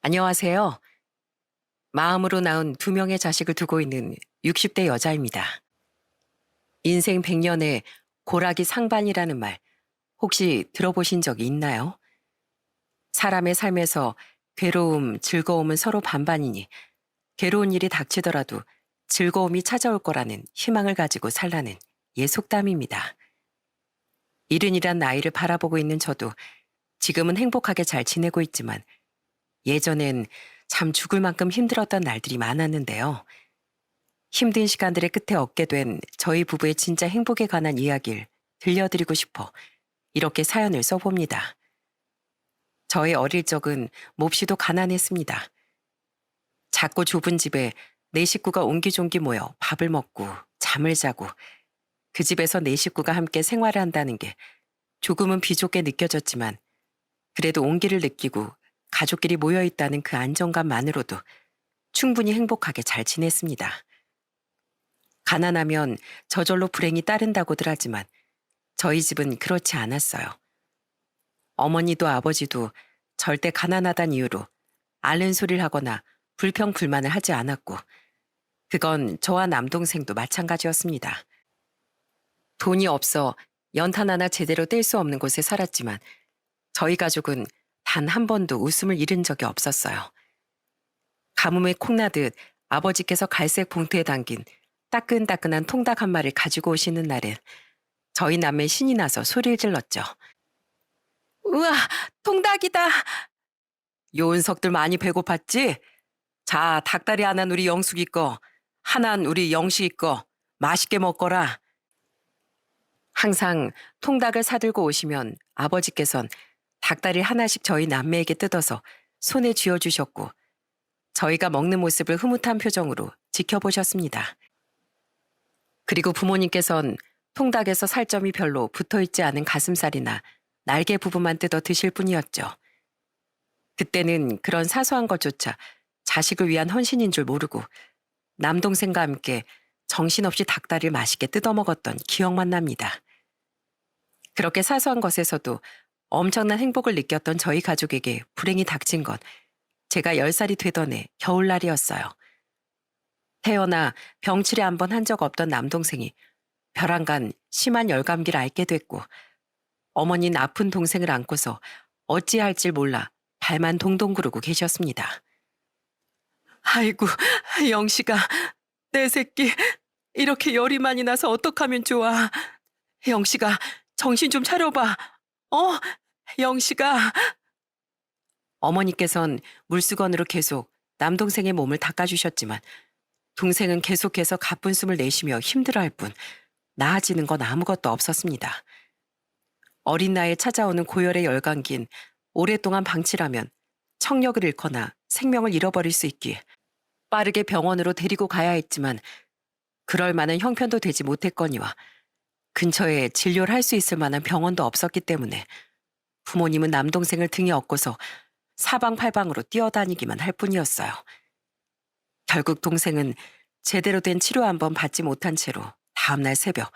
안녕하세요. 마음으로 낳은 두 명의 자식을 두고 있는 60대 여자입니다. 인생 100년에 고락이 상반이라는 말 혹시 들어보신 적이 있나요? 사람의 삶에서 괴로움, 즐거움은 서로 반반이니 괴로운 일이 닥치더라도 즐거움이 찾아올 거라는 희망을 가지고 살라는 옛 속담입니다. 이른이란 나이를 바라보고 있는 저도 지금은 행복하게 잘 지내고 있지만 예전엔 참 죽을 만큼 힘들었던 날들이 많았는데요. 힘든 시간들의 끝에 얻게 된 저희 부부의 진짜 행복에 관한 이야기를 들려드리고 싶어 이렇게 사연을 써봅니다. 저의 어릴 적은 몹시도 가난했습니다. 작고 좁은 집에 네 식구가 옹기종기 모여 밥을 먹고 잠을 자고 그 집에서 네 식구가 함께 생활을 한다는 게 조금은 비좁게 느껴졌지만 그래도 온기를 느끼고 가족끼리 모여 있다는 그 안정감만으로도 충분히 행복하게 잘 지냈습니다. 가난하면 저절로 불행이 따른다고들 하지만 저희 집은 그렇지 않았어요. 어머니도 아버지도 절대 가난하단 이유로 앓는 소리를 하거나 불평 불만을 하지 않았고 그건 저와 남동생도 마찬가지였습니다. 돈이 없어 연탄 하나 제대로 뗄 수 없는 곳에 살았지만 저희 가족은 단 한 번도 웃음을 잃은 적이 없었어요. 가뭄에 콩나듯 아버지께서 갈색 봉투에 담긴 따끈따끈한 통닭 한 마리를 가지고 오시는 날엔 저희 남매 신이 나서 소리를 질렀죠. 우와, 통닭이다. 요은석들 많이 배고팠지? 자, 닭다리 하나는 우리 영숙이 거, 하나는 우리 영식이 거, 맛있게 먹거라. 항상 통닭을 사들고 오시면 아버지께선 닭다리 하나씩 저희 남매에게 뜯어서 손에 쥐어주셨고 저희가 먹는 모습을 흐뭇한 표정으로 지켜보셨습니다. 그리고 부모님께선 통닭에서 살점이 별로 붙어있지 않은 가슴살이나 날개 부분만 뜯어 드실 뿐이었죠. 그때는 그런 사소한 것조차 자식을 위한 헌신인 줄 모르고 남동생과 함께 정신없이 닭다리를 맛있게 뜯어 먹었던 기억만 납니다. 그렇게 사소한 것에서도 엄청난 행복을 느꼈던 저희 가족에게 불행이 닥친 건 제가 10살이 되던 해 겨울날이었어요. 태어나 병치레 한 번 한 적 없던 남동생이 벼랑간 심한 열감기를 앓게 됐고 어머니는 아픈 동생을 안고서 어찌할지 몰라 발만 동동 구르고 계셨습니다. 아이고, 영식아, 내 새끼 이렇게 열이 많이 나서 어떡하면 좋아. 영식아, 정신 좀 차려봐. 어? 영식아. 어머니께선 물수건으로 계속 남동생의 몸을 닦아주셨지만 동생은 계속해서 가쁜 숨을 내쉬며 힘들어할 뿐 나아지는 건 아무것도 없었습니다. 어린 나이에 찾아오는 고열의 열감기는 오랫동안 방치라면 청력을 잃거나 생명을 잃어버릴 수 있기에 빠르게 병원으로 데리고 가야 했지만 그럴 만한 형편도 되지 못했거니와 근처에 진료를 할 수 있을 만한 병원도 없었기 때문에 부모님은 남동생을 등에 업고서 사방팔방으로 뛰어다니기만 할 뿐이었어요. 결국 동생은 제대로 된 치료 한 번 받지 못한 채로 다음날 새벽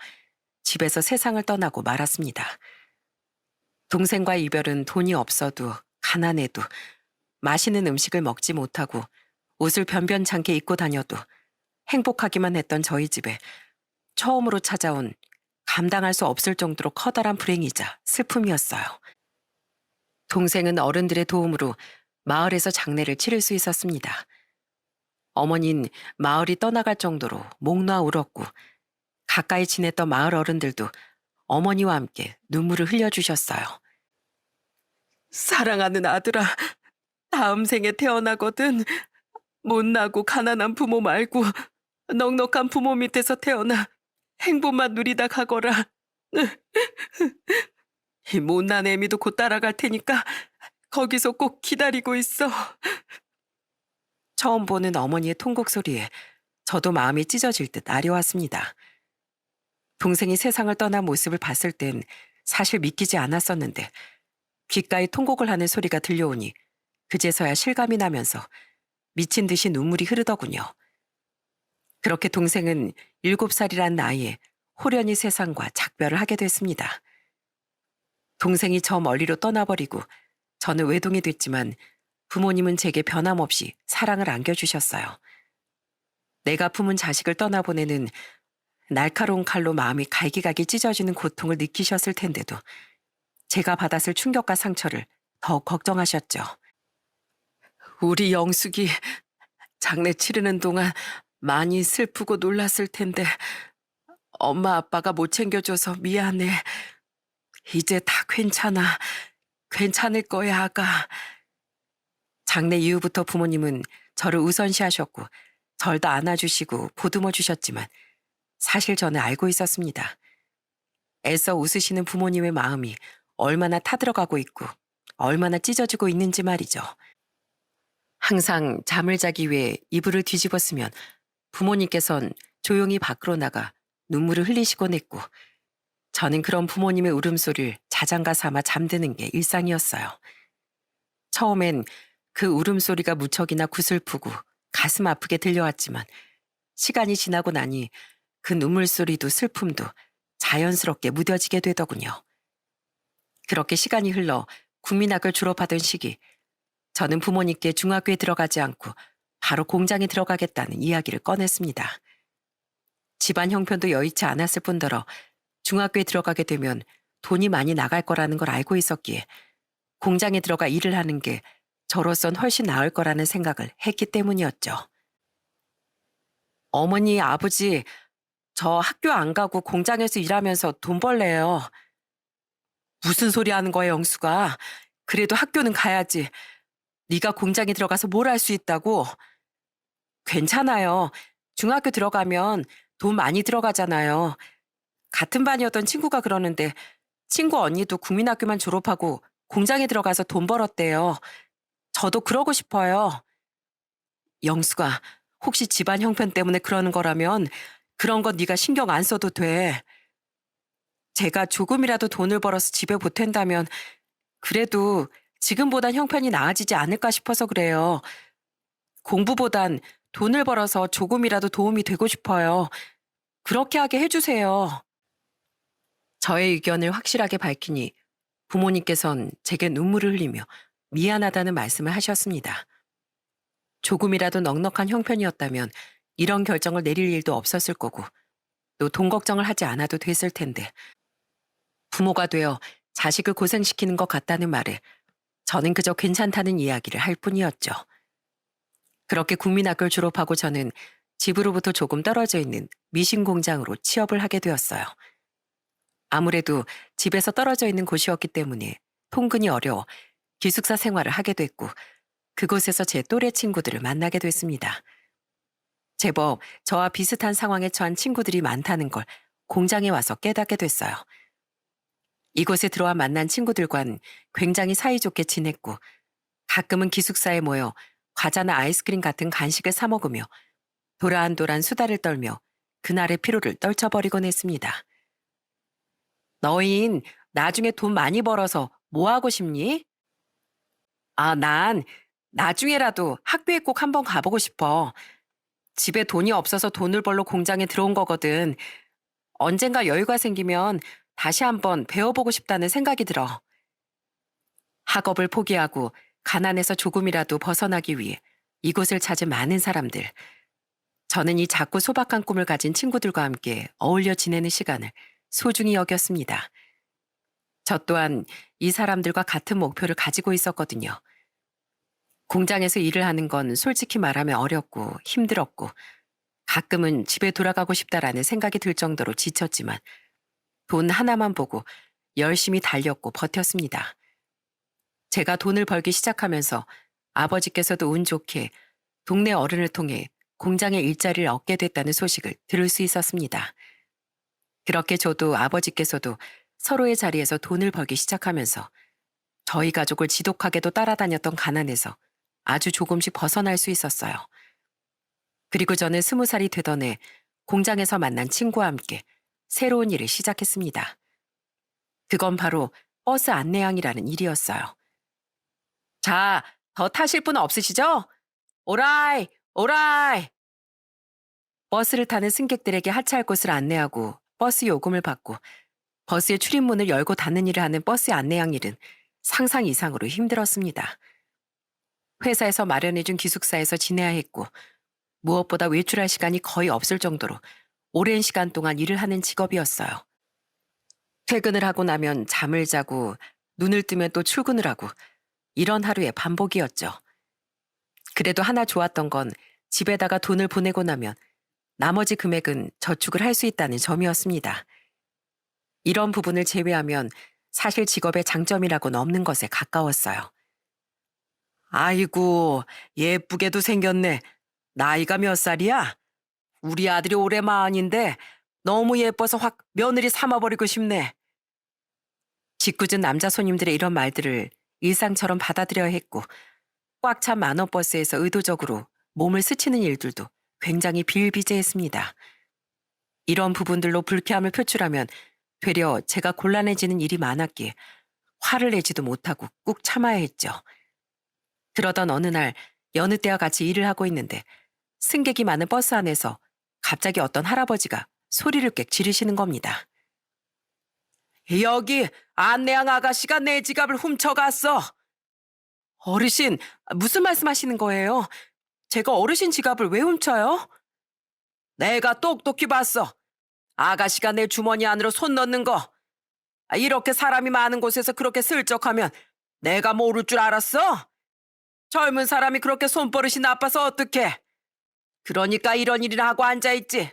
집에서 세상을 떠나고 말았습니다. 동생과의 이별은 돈이 없어도 가난해도 맛있는 음식을 먹지 못하고 옷을 변변찮게 입고 다녀도 행복하기만 했던 저희 집에 처음으로 찾아온 감당할 수 없을 정도로 커다란 불행이자 슬픔이었어요. 동생은 어른들의 도움으로 마을에서 장례를 치를 수 있었습니다. 어머니는 마을이 떠나갈 정도로 목 놓아 울었고 가까이 지냈던 마을 어른들도 어머니와 함께 눈물을 흘려주셨어요. 사랑하는 아들아, 다음 생에 태어나거든 못나고 가난한 부모 말고 넉넉한 부모 밑에서 태어나 행복만 누리다 가거라. 이 못난 애미도 곧 따라갈 테니까 거기서 꼭 기다리고 있어. 처음 보는 어머니의 통곡 소리에 저도 마음이 찢어질 듯 아려왔습니다. 동생이 세상을 떠난 모습을 봤을 땐 사실 믿기지 않았었는데 귓가에 통곡을 하는 소리가 들려오니 그제서야 실감이 나면서 미친 듯이 눈물이 흐르더군요. 그렇게 동생은 7살이란 나이에 호련히 세상과 작별을 하게 됐습니다. 동생이 저 멀리로 떠나버리고 저는 외동이 됐지만 부모님은 제게 변함없이 사랑을 안겨주셨어요. 내가 품은 자식을 떠나보내는 날카로운 칼로 마음이 갈기갈기 찢어지는 고통을 느끼셨을 텐데도 제가 받았을 충격과 상처를 더욱 걱정하셨죠. 우리 영숙이 장례 치르는 동안 많이 슬프고 놀랐을 텐데 엄마 아빠가 못 챙겨줘서 미안해. 이제 다 괜찮아. 괜찮을 거야, 아가. 장례 이후부터 부모님은 저를 우선시하셨고 절 더 안아주시고 보듬어 주셨지만 사실 저는 알고 있었습니다. 애써 웃으시는 부모님의 마음이 얼마나 타들어가고 있고 얼마나 찢어지고 있는지 말이죠. 항상 잠을 자기 위해 이불을 뒤집었으면 부모님께선 조용히 밖으로 나가 눈물을 흘리시곤 했고 저는 그런 부모님의 울음소리를 자장가 삼아 잠드는 게 일상이었어요. 처음엔 그 울음소리가 무척이나 구슬프고 가슴 아프게 들려왔지만 시간이 지나고 나니 그 눈물소리도 슬픔도 자연스럽게 무뎌지게 되더군요. 그렇게 시간이 흘러 국민학을 졸업하던 시기 저는 부모님께 중학교에 들어가지 않고 바로 공장에 들어가겠다는 이야기를 꺼냈습니다. 집안 형편도 여의치 않았을 뿐더러 중학교에 들어가게 되면 돈이 많이 나갈 거라는 걸 알고 있었기에 공장에 들어가 일을 하는 게 저로선 훨씬 나을 거라는 생각을 했기 때문이었죠. 어머니, 아버지, 저 학교 안 가고 공장에서 일하면서 돈 벌래요. 무슨 소리 하는 거야, 영수가. 그래도 학교는 가야지. 네가 공장에 들어가서 뭘 할 수 있다고. 괜찮아요. 중학교 들어가면 돈 많이 들어가잖아요. 같은 반이었던 친구가 그러는데 친구 언니도 국민학교만 졸업하고 공장에 들어가서 돈 벌었대요. 저도 그러고 싶어요. 영수가 혹시 집안 형편 때문에 그러는 거라면 그런 건 네가 신경 안 써도 돼. 제가 조금이라도 돈을 벌어서 집에 보탠다면 그래도 지금보단 형편이 나아지지 않을까 싶어서 그래요. 공부보단 돈을 벌어서 조금이라도 도움이 되고 싶어요. 그렇게 하게 해주세요. 저의 의견을 확실하게 밝히니 부모님께선 제게 눈물을 흘리며 미안하다는 말씀을 하셨습니다. 조금이라도 넉넉한 형편이었다면 이런 결정을 내릴 일도 없었을 거고 또 돈 걱정을 하지 않아도 됐을 텐데 부모가 되어 자식을 고생시키는 것 같다는 말에 저는 그저 괜찮다는 이야기를 할 뿐이었죠. 그렇게 국민학교를 졸업하고 저는 집으로부터 조금 떨어져 있는 미신 공장으로 취업을 하게 되었어요. 아무래도 집에서 떨어져 있는 곳이었기 때문에 통근이 어려워 기숙사 생활을 하게 됐고 그곳에서 제 또래 친구들을 만나게 됐습니다. 제법 저와 비슷한 상황에 처한 친구들이 많다는 걸 공장에 와서 깨닫게 됐어요. 이곳에 들어와 만난 친구들과는 굉장히 사이좋게 지냈고 가끔은 기숙사에 모여 과자나 아이스크림 같은 간식을 사 먹으며 도란도란 수다를 떨며 그날의 피로를 떨쳐버리곤 했습니다. 너흰 나중에 돈 많이 벌어서 뭐 하고 싶니? 아, 난 나중에라도 학교에 꼭 한번 가보고 싶어. 집에 돈이 없어서 돈을 벌러 공장에 들어온 거거든. 언젠가 여유가 생기면 다시 한번 배워보고 싶다는 생각이 들어. 학업을 포기하고 가난에서 조금이라도 벗어나기 위해 이곳을 찾은 많은 사람들. 저는 이 작고 소박한 꿈을 가진 친구들과 함께 어울려 지내는 시간을 소중히 여겼습니다. 저 또한 이 사람들과 같은 목표를 가지고 있었거든요. 공장에서 일을 하는 건 솔직히 말하면 어렵고 힘들었고 가끔은 집에 돌아가고 싶다라는 생각이 들 정도로 지쳤지만 돈 하나만 보고 열심히 달렸고 버텼습니다. 제가 돈을 벌기 시작하면서 아버지께서도 운 좋게 동네 어른을 통해 공장에 일자리를 얻게 됐다는 소식을 들을 수 있었습니다. 그렇게 저도 아버지께서도 서로의 자리에서 돈을 벌기 시작하면서 저희 가족을 지독하게도 따라다녔던 가난에서 아주 조금씩 벗어날 수 있었어요. 그리고 저는 20살이 되던 해 공장에서 만난 친구와 함께 새로운 일을 시작했습니다. 그건 바로 버스 안내양이라는 일이었어요. 자, 더 타실 분 없으시죠? 오라이, 오라이. 버스를 타는 승객들에게 하차할 곳을 안내하고 버스 요금을 받고 버스의 출입문을 열고 닫는 일을 하는 버스 안내양 일은 상상 이상으로 힘들었습니다. 회사에서 마련해준 기숙사에서 지내야 했고 무엇보다 외출할 시간이 거의 없을 정도로 오랜 시간 동안 일을 하는 직업이었어요. 퇴근을 하고 나면 잠을 자고 눈을 뜨면 또 출근을 하고 이런 하루의 반복이었죠. 그래도 하나 좋았던 건 집에다가 돈을 보내고 나면 나머지 금액은 저축을 할 수 있다는 점이었습니다. 이런 부분을 제외하면 사실 직업의 장점이라고는 없는 것에 가까웠어요. 아이고, 예쁘게도 생겼네. 나이가 몇 살이야? 우리 아들이 올해 40인데 너무 예뻐서 확 며느리 삼아버리고 싶네. 짓궂은 남자 손님들의 이런 말들을 일상처럼 받아들여야 했고 꽉 찬 만원버스에서 의도적으로 몸을 스치는 일들도 굉장히 비일비재했습니다. 이런 부분들로 불쾌함을 표출하면 되려 제가 곤란해지는 일이 많았기에 화를 내지도 못하고 꾹 참아야 했죠. 그러던 어느 날 여느 때와 같이 일을 하고 있는데 승객이 많은 버스 안에서 갑자기 어떤 할아버지가 소리를 꽥 지르시는 겁니다. 여기 안내양 아가씨가 내 지갑을 훔쳐갔어. 어르신, 무슨 말씀하시는 거예요? 제가 어르신 지갑을 왜 훔쳐요? 내가 똑똑히 봤어. 아가씨가 내 주머니 안으로 손 넣는 거. 이렇게 사람이 많은 곳에서 그렇게 슬쩍하면 내가 모를 줄 알았어? 젊은 사람이 그렇게 손버릇이 나빠서 어떡해. 그러니까 이런 일이나 하고 앉아있지.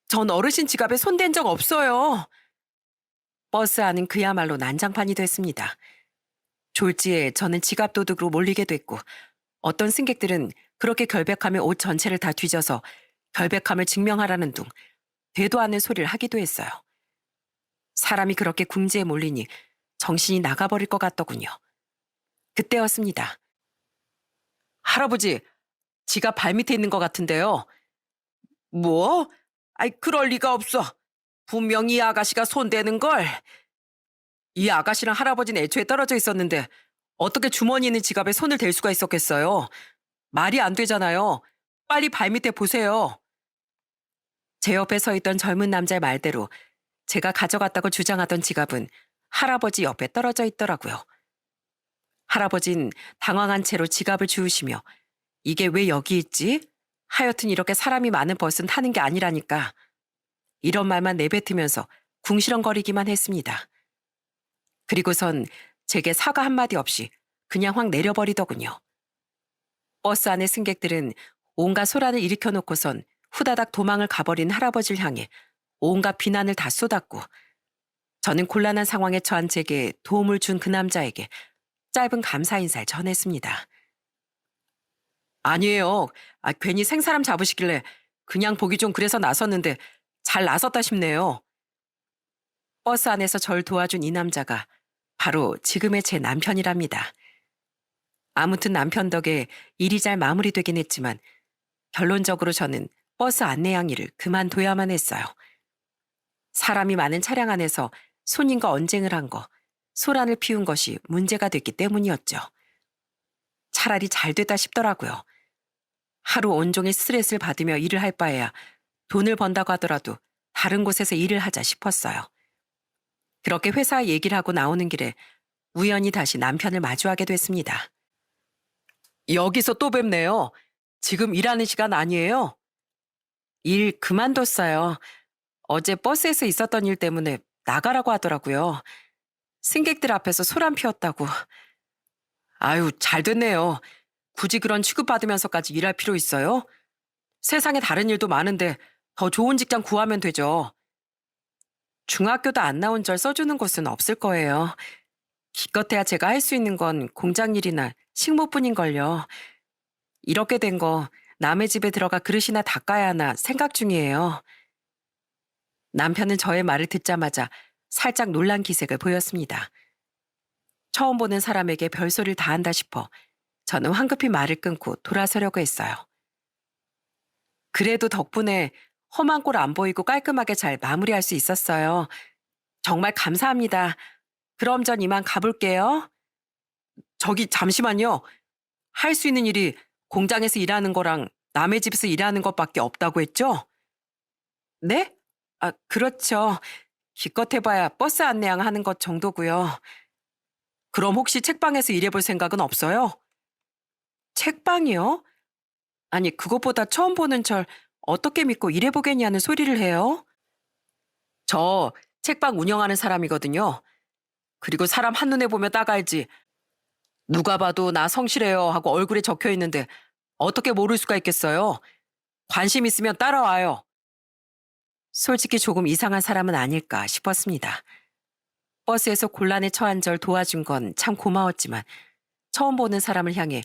전 어르신 지갑에 손댄 적 없어요. 버스 안은 그야말로 난장판이 됐습니다. 졸지에 저는 지갑 도둑으로 몰리게 됐고 어떤 승객들은 그렇게 결백하며 옷 전체를 다 뒤져서 결백함을 증명하라는 둥 되도 않는 소리를 하기도 했어요. 사람이 그렇게 궁지에 몰리니 정신이 나가버릴 것 같더군요. 그때였습니다. 할아버지, 지갑 발밑에 있는 것 같은데요. 뭐? 아이, 그럴 리가 없어. 분명히 이 아가씨가 손대는걸. 이 아가씨랑 할아버지는 애초에 떨어져 있었는데 어떻게 주머니 있는 지갑에 손을 댈 수가 있었겠어요? 말이 안 되잖아요. 빨리 발밑에 보세요. 제 옆에 서 있던 젊은 남자의 말대로 제가 가져갔다고 주장하던 지갑은 할아버지 옆에 떨어져 있더라고요. 할아버진 당황한 채로 지갑을 주우시며 이게 왜 여기 있지? 하여튼 이렇게 사람이 많은 버스는 타는 게 아니라니까. 이런 말만 내뱉으면서 궁시렁거리기만 했습니다. 그리고선 제게 사과 한마디 없이 그냥 확 내려버리더군요. 버스 안의 승객들은 온갖 소란을 일으켜놓고선 후다닥 도망을 가버린 할아버지를 향해 온갖 비난을 다 쏟았고 저는 곤란한 상황에 처한 제게 도움을 준 그 남자에게 짧은 감사 인사를 전했습니다. 아니에요. 괜히 생사람 잡으시길래 그냥 보기 좀 그래서 나섰는데 잘 나섰다 싶네요. 버스 안에서 절 도와준 이 남자가 바로 지금의 제 남편이랍니다. 아무튼 남편 덕에 일이 잘 마무리되긴 했지만 결론적으로 저는 버스 안내양 일을 그만둬야만 했어요. 사람이 많은 차량 안에서 손님과 언쟁을 한 거, 소란을 피운 것이 문제가 됐기 때문이었죠. 차라리 잘 됐다 싶더라고요. 하루 온종일 스트레스를 받으며 일을 할 바에야 돈을 번다고 하더라도 다른 곳에서 일을 하자 싶었어요. 그렇게 회사 얘기를 하고 나오는 길에 우연히 다시 남편을 마주하게 됐습니다. 여기서 또 뵙네요. 지금 일하는 시간 아니에요? 일 그만뒀어요. 어제 버스에서 있었던 일 때문에 나가라고 하더라고요. 승객들 앞에서 소란 피웠다고. 아유, 잘 됐네요. 굳이 그런 취급받으면서까지 일할 필요 있어요? 세상에 다른 일도 많은데 더 좋은 직장 구하면 되죠. 중학교도 안 나온 절 써주는 곳은 없을 거예요. 기껏해야 제가 할 수 있는 건 공장 일이나 식모뿐인걸요. 이렇게 된 거 남의 집에 들어가 그릇이나 닦아야 하나 생각 중이에요. 남편은 저의 말을 듣자마자 살짝 놀란 기색을 보였습니다. 처음 보는 사람에게 별소리를 다 한다 싶어 저는 황급히 말을 끊고 돌아서려고 했어요. 그래도 덕분에 험한 꼴 안 보이고 깔끔하게 잘 마무리할 수 있었어요. 정말 감사합니다. 그럼 전 이만 가볼게요. 저기 잠시만요. 할 수 있는 일이 공장에서 일하는 거랑 남의 집에서 일하는 것밖에 없다고 했죠? 네? 아, 그렇죠. 기껏 해봐야 버스 안내양 하는 것 정도고요. 그럼 혹시 책방에서 일해볼 생각은 없어요? 책방이요? 아니, 그것보다 처음 보는 절 어떻게 믿고 일해보겠냐는 소리를 해요? 저 책방 운영하는 사람이거든요. 그리고 사람 한눈에 보면 딱 알지. 누가 봐도 나 성실해요 하고 얼굴에 적혀 있는데 어떻게 모를 수가 있겠어요? 관심 있으면 따라와요. 솔직히 조금 이상한 사람은 아닐까 싶었습니다. 버스에서 곤란에 처한 절 도와준 건 참 고마웠지만 처음 보는 사람을 향해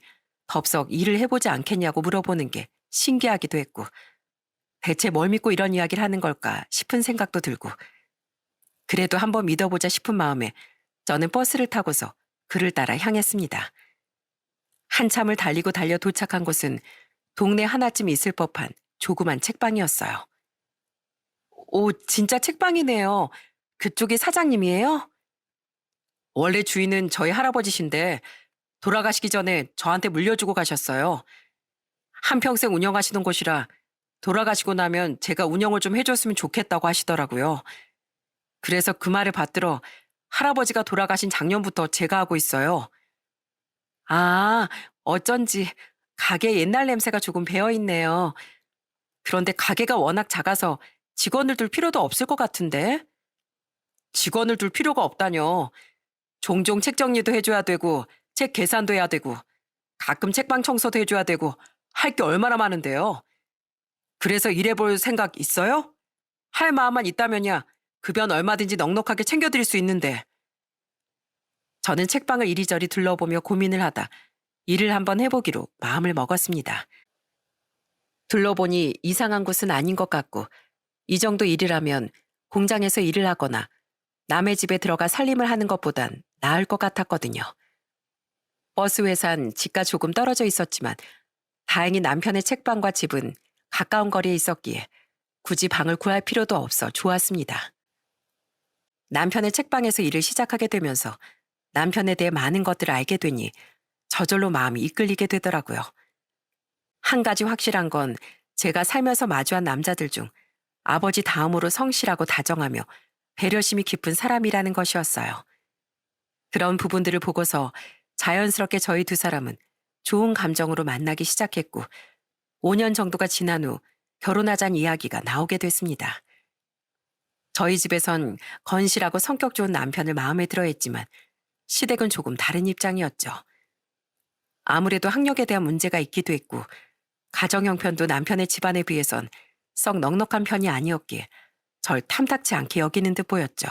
덥석 일을 해보지 않겠냐고 물어보는 게 신기하기도 했고 대체 뭘 믿고 이런 이야기를 하는 걸까 싶은 생각도 들고 그래도 한번 믿어보자 싶은 마음에 저는 버스를 타고서 그를 따라 향했습니다. 한참을 달리고 달려 도착한 곳은 동네 하나쯤 있을 법한 조그만 책방이었어요. 오, 진짜 책방이네요. 그쪽이 사장님이에요? 원래 주인은 저희 할아버지신데 돌아가시기 전에 저한테 물려주고 가셨어요. 한평생 운영하시는 곳이라 돌아가시고 나면 제가 운영을 좀 해줬으면 좋겠다고 하시더라고요. 그래서 그 말을 받들어 할아버지가 돌아가신 작년부터 제가 하고 있어요. 아, 어쩐지 가게 옛날 냄새가 조금 배어 있네요. 그런데 가게가 워낙 작아서 직원을 둘 필요도 없을 것 같은데? 직원을 둘 필요가 없다뇨. 종종 책 정리도 해줘야 되고, 책 계산도 해야 되고, 가끔 책방 청소도 해줘야 되고, 할 게 얼마나 많은데요. 그래서 일해볼 생각 있어요? 할 마음만 있다면야 급여는 얼마든지 넉넉하게 챙겨드릴 수 있는데. 저는 책방을 이리저리 둘러보며 고민을 하다 일을 한번 해보기로 마음을 먹었습니다. 둘러보니 이상한 곳은 아닌 것 같고 이 정도 일이라면 공장에서 일을 하거나 남의 집에 들어가 살림을 하는 것보단 나을 것 같았거든요. 버스 회사는 집과 조금 떨어져 있었지만 다행히 남편의 책방과 집은 가까운 거리에 있었기에 굳이 방을 구할 필요도 없어 좋았습니다. 남편의 책방에서 일을 시작하게 되면서 남편에 대해 많은 것들을 알게 되니 저절로 마음이 이끌리게 되더라고요. 한 가지 확실한 건 제가 살면서 마주한 남자들 중 아버지 다음으로 성실하고 다정하며 배려심이 깊은 사람이라는 것이었어요. 그런 부분들을 보고서 자연스럽게 저희 두 사람은 좋은 감정으로 만나기 시작했고 5년 정도가 지난 후 결혼하자는 이야기가 나오게 됐습니다. 저희 집에선 건실하고 성격 좋은 남편을 마음에 들어 했지만 시댁은 조금 다른 입장이었죠. 아무래도 학력에 대한 문제가 있기도 했고 가정 형편도 남편의 집안에 비해선 썩 넉넉한 편이 아니었기에 절 탐탁치 않게 여기는 듯 보였죠.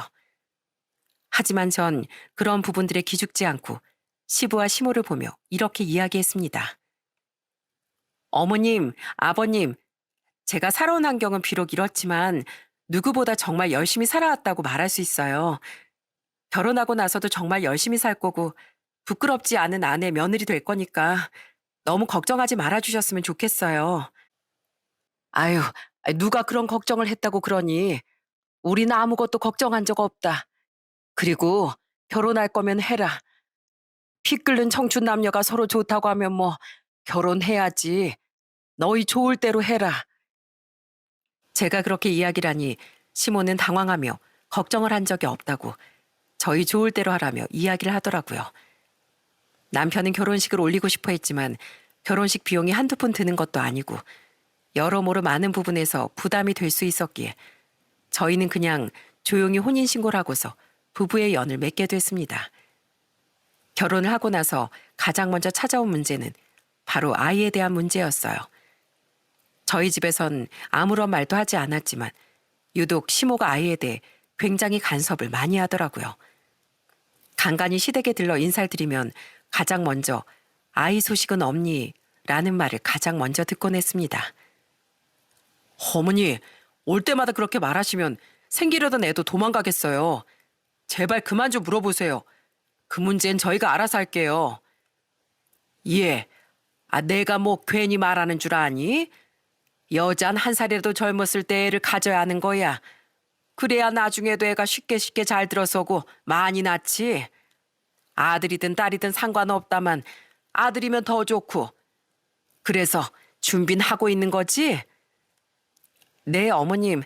하지만 전 그런 부분들에 기죽지 않고 시부와 시모를 보며 이렇게 이야기했습니다. 어머님, 아버님, 제가 살아온 환경은 비록 이렇지만 누구보다 정말 열심히 살아왔다고 말할 수 있어요. 결혼하고 나서도 정말 열심히 살 거고 부끄럽지 않은 아내 며느리 될 거니까 너무 걱정하지 말아주셨으면 좋겠어요. 아유, 누가 그런 걱정을 했다고 그러니. 우리는 아무것도 걱정한 적 없다. 그리고 결혼할 거면 해라. 피 끓는 청춘 남녀가 서로 좋다고 하면 뭐 결혼해야지. 너희 좋을 대로 해라. 제가 그렇게 이야기를 하니 시모는 당황하며 걱정을 한 적이 없다고 저희 좋을 대로 하라며 이야기를 하더라고요. 남편은 결혼식을 올리고 싶어 했지만 결혼식 비용이 한두 푼 드는 것도 아니고 여러모로 많은 부분에서 부담이 될 수 있었기에 저희는 그냥 조용히 혼인신고를 하고서 부부의 연을 맺게 됐습니다. 결혼을 하고 나서 가장 먼저 찾아온 문제는 바로 아이에 대한 문제였어요. 저희 집에선 아무런 말도 하지 않았지만 유독 시모가 아이에 대해 굉장히 간섭을 많이 하더라고요. 간간히 시댁에 들러 인사를 드리면 가장 먼저 아이 소식은 없니? 라는 말을 가장 먼저 듣곤 했습니다. 어머니, 올 때마다 그렇게 말하시면 생기려던 애도 도망가겠어요. 제발 그만 좀 물어보세요. 그 문제는 저희가 알아서 할게요. 예, 내가 뭐 괜히 말하는 줄 아니? 여잔 한 살이라도 젊었을 때 애를 가져야 하는 거야. 그래야 나중에도 애가 쉽게 쉽게 잘 들어서고 많이 낳지. 아들이든 딸이든 상관없다만 아들이면 더 좋고. 그래서 준비는 하고 있는 거지? 네, 어머님.